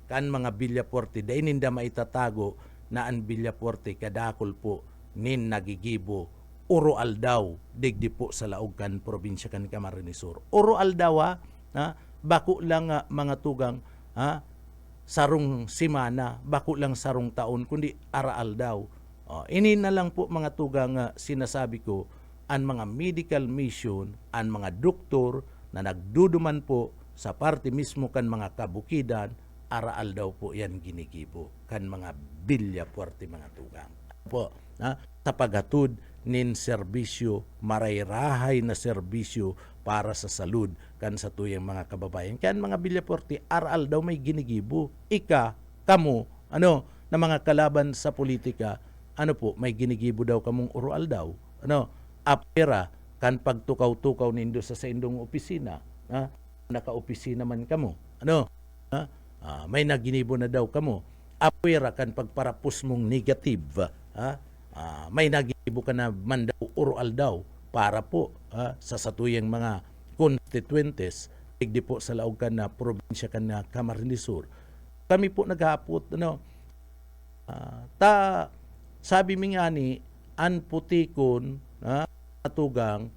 kan mga Villapuerte, dai ninda maitatago na ang Villapuerte kadakol po nin nagigibo uro aldaw digdi po sa laog kan probinsya kan Camarines Sur. Uro aldaw bako lang mga tugang sarong simana, bako lang sarong taon, kundi araal daw. Ini na lang po mga tugang sinasabi ko, ang mga medical mission, ang mga doktor na nagduduman po sa parte mismo kan mga kabukidan, araal daw po yan ginigibo kan mga Villapuerte mga tugang. po sa paghatod nin serbisyo, marayrahay na serbisyo para sa salud kan sa tuyang mga kababayan. Kaya mga Villaporte, aral daw may ginigibo. Kamo, na mga kalaban sa politika, may ginigibo daw kamong oral daw. Apera, kan pagtukaw-tukaw nindo sa indong opisina, naka-opisina man kamo. May naginibo na daw kamo. Apera, kan pagparapos mong negative, may naginibo ka na man daw oral daw para po sa satuyang mga constituentes digdi po sa laog kan na probinsya kan na Camarines Sur. Kami po naghapot sabi mi nga ni an putikon tugang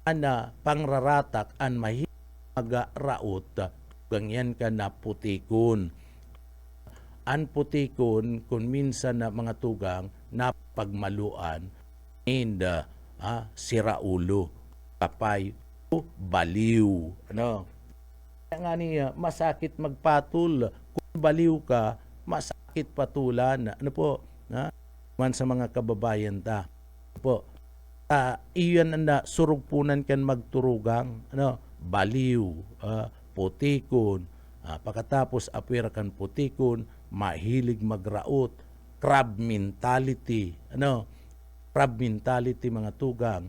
ana pangraratak an magaraot gangyan ka na putikon. An putikon kung minsan na mga tugang na pagmaluan and siraulo kapay o baliw. Kaya nga niya, masakit magpatul. Kung baliw ka, masakit patulan. Man sa mga kababayan ta. Iyan na surugpunan kan magturugang. Baliw, putikon. Pagkatapos apwera kan putikon, mahilig magraot. Crab mentality. Crab mentality mga tugang.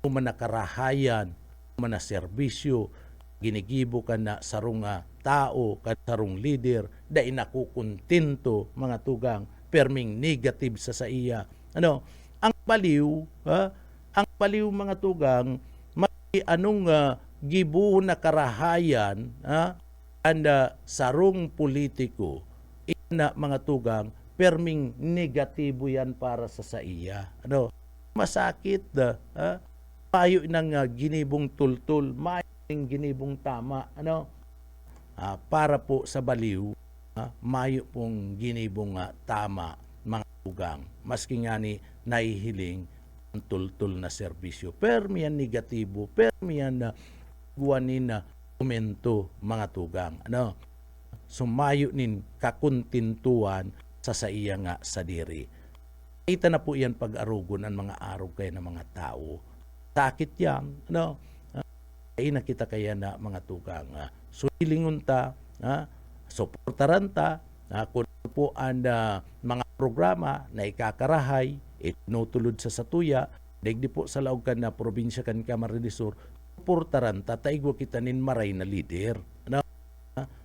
Manakarahayan, manaserbisyo, ginigibo ka na sarong tao, sarong leader, dahil nakukuntinto mga tugang, perming negative sa iya. Ang baliw mga tugang, may gibo na karahayan, sarong politiko, ina mga tugang, perming negatibo yan para sa iya. Masakit payo ng ginibong tultul, mayo ng ginibong tama, para po sa baliw, mayo pong ginibong tama mga tugang. Maski nga ni nahihiling ang tultul na serbisyo. Permi yan negatibo, permi yan guwanin na komento mga tugang. Sumayo nin kakuntintuan sa iya nga sa diri. Ita na po yan pag-arugon ang mga arog kayo ng mga tao. Sakit yan. Kaya na kita kaya na mga tugang. Sulilingon ta, suportaran ta, kung po ang mga programa na ikakarahay, itinutulod sa satuya, digdi po sa laog kan na probinsya kan Camarines Sur, suportaran ta, taigwa kita nin maray na leader.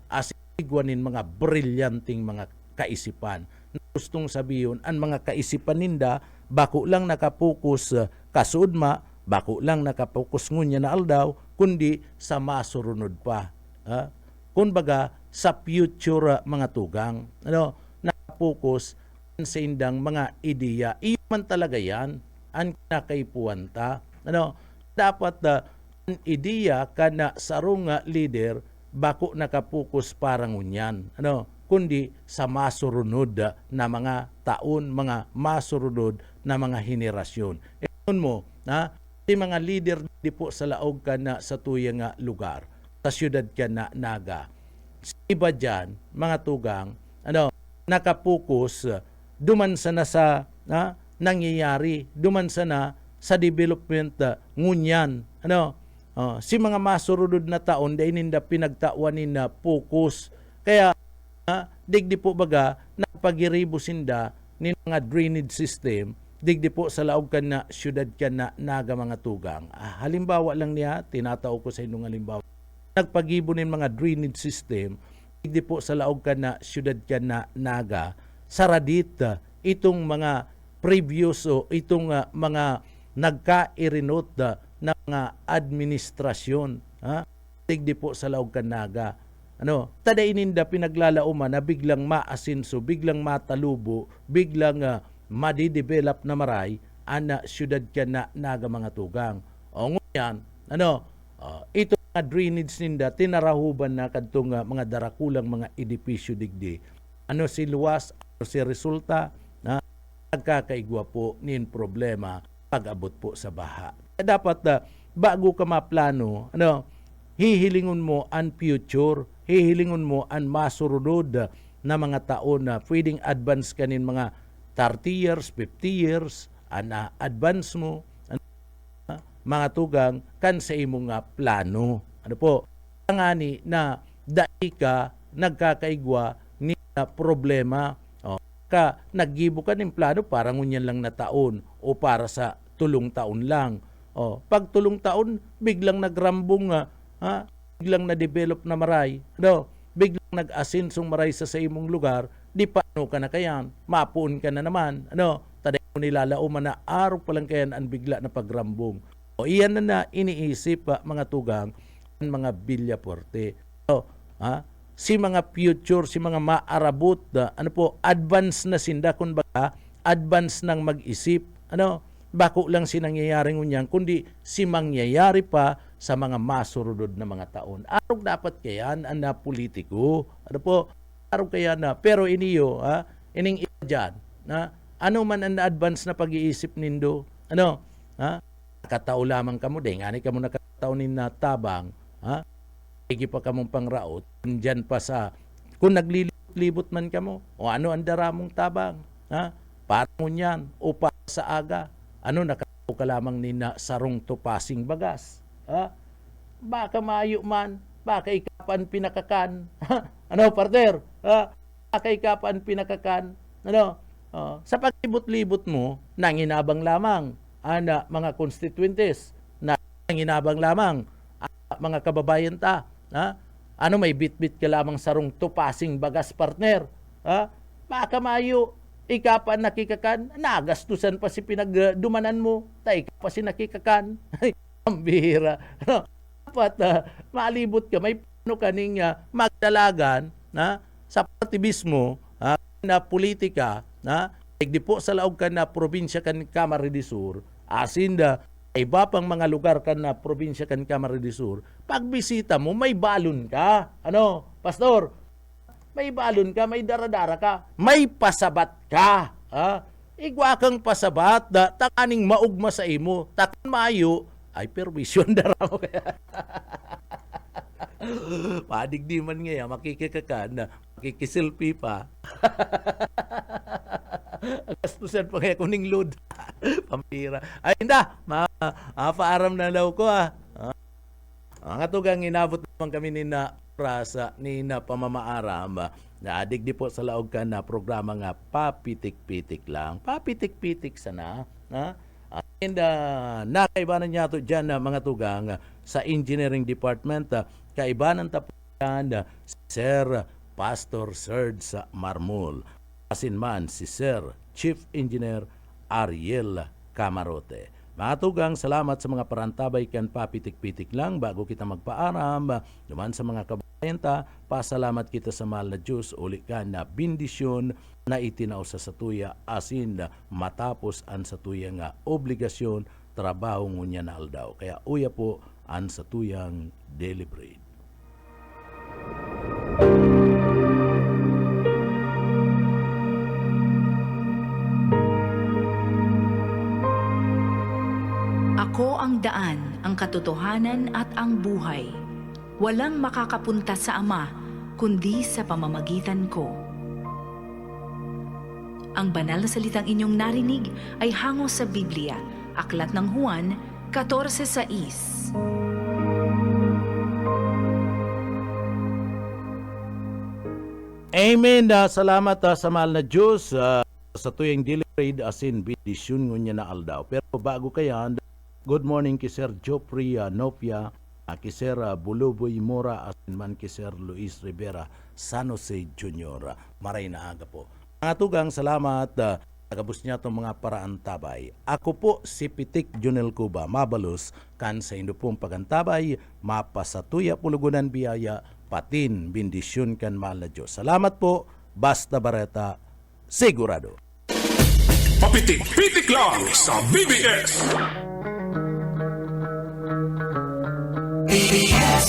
Asigwa nin mga brilyanting mga kaisipan. Gustong sabihin, ang mga kaisipan ninda, bako lang nakapokus kasudma, bako lang nakapokus ngunya na aldaw, kundi sa masurunod pa. Kumbaga, sa future mga tugang, nakapokus sa indang mga ideya. Iyon man talaga yan, ang kinakaipuan ta. Dapat ang ideya ka na sarong leader, bako nakapokus parang ngunyan. Kundi sa masurunod na mga taon, mga masurunod na mga henerasyon. Ewan mo, di mga leader di po sa laog ka na sa tuyang lugar, sa syudad ka na Naga. Iba dyan, mga tugang, nakapokus, dumansa na sa nangyayari, dumansa na sa development ngunyan. Si mga masurunod na taon, dahil ninda pinagtawanin na focus. Kaya, digdi po baga, nagpagiribusinda ni mga drainage system, digdi po sa laog ka na syudad ka na Naga mga tugang. Halimbawa lang niya, tinatao ko sa inyong halimbawa. Nagpagibo ng mga drainage system, digdi po sa laog ka na syudad ka na Naga, saradit itong mga previous o itong mga nagkairinot na mga administrasyon. Digdi po sa laog ka Naga. Tadaininda pinaglalauman na biglang maasinso, biglang matalubo, biglang madidevelop na maray, ana syudad ka na Naga mga tugang. O ngayon, ito nga drainage ninda, tinarahuban na kadtong mga darakulang mga edipisyo digdi. Si luwas, si resulta, nagkakaigwa po nin problema pag-abot po sa baha. Dapat bago ka maplano, hihilingon mo ang future, hihilingon mo ang masurunod na mga taon na pwedeng advance kanin mga 30 years, 50 years, advance mo mga tugang kan sa imong nga plano. Ano po? Angani na dai ka nagkakaigwa ni na problema ka naggibo ka ng plano para ngunyan lang na taon o para sa tulong taon lang. Pag tulong taon biglang nagrambong biglang na-develop na maray. Biglang nag-asinsong maray sa imong lugar, di paano ka na kayan? Mapuon ka na naman. Taday mo nilalauman na araw pa lang kayan ang bigla na pagrambong. Iyan na iniisip mga tugang ang mga Villafuerte. Si mga future, si mga maarabot advance na sinda kung baka advance nang mag-isip. Bako lang si nangyayaring unyan, kundi si mangyayari pa sa mga masurudod na mga taon. Araw dapat kaya na politiko. Araw kaya na. Pero iniyo, ining iba dyan, ano man ang advance na pag-iisip nindo? Nakatao lamang kamo, ngani kamo nakatao nin na tabang, Igi pa kamong pangraot, dyan pa sa, kung naglilibot man kamo, o ano ang daramong tabang, para mo yan, o para sa aga, nakatao ka lamang ni na sarong tupasing bagas, baka maayo man, baka ikapan pinakakan, partner, baka ikapan pinakakan, sa paglibot-libot mo, nanginabang lamang, mga constituentes, nanginabang lamang, mga kababayan ta, may bit-bit ka lamang sarong tupasing bagas, partner, baka mayo ikapan nakikakan, nagastusan pa si pinagdumanan mo, tay ka pa si nakikakan. Ang bihira. Dapat malibot ka, may paano kaning magdalagan sa partibismo na politika, di po sa laog ka na probinsya kan Camarines Sur, asinda iba pang mga lugar kan na probinsya kan Camarines Sur, pagbisita mo, may balon ka. Pastor? May balon ka, may daradara ka, may pasabat ka. Igwa kang pasabat, takaning maugma sa imo, takan mayo, ay permission dara mo kaya. Padigdi man ngayon, makikikakan, makikiselfie pa. Gastusan pa kaya kuning load. Pampira. Ay, hinda. Paaram na daw ko Mga tugang inabot naman kami ni na prasa ni na pamamaaram. Nadigdi po sa laog ka na programa nga papitik-pitik lang. Papitik-pitik sana. And nakaibanan niya ito dyan mga tugang sa engineering department. Kaibanan tapunan si Sir Pastor Serge Marmol. Asin man si Sir Chief Engineer Ariel Camarote. Mga tugang, salamat sa mga parantabay kan papitik-pitik lang bago kita magpaaram. Duman sa mga kabayan ta, pasalamat kita sa mahal na Diyos uli ka na bindisyon na itinaw sa satuya asin matapos ang satuya nga obligasyon trabaho ngunya na aldaw. Kaya uya po ang satuyang daily bread. Ako ang daan, ang katotohanan at ang buhay. Walang makakapunta sa Ama, kundi sa pamamagitan ko. Ang banal na salitang inyong narinig ay hango sa Biblia, Aklat ng Juan 14:6. Amen. Salamat sa mahal na Diyos sa tuyang delivered asin bidisyon ngunya na aldaw. Pero bago kaya, good morning kay Sir Joffrey Nopia, kay Sir Buluboy Mora, asin man kay Sir Luis Rivera San Jose Jr. Maray na aga po. Mga tugang, salamat. Tagabos niya itong mga paraan tabay. Ako po si Pitik Junel Cuba, mabalos kan sa indo pong pagantabay, mapasatuya pulugunan biyaya, patin bindisyon kan mahal na Diyos. Salamat po, Basta Bareta, sigurado. Papitik-pitik lang sa BBS. BBS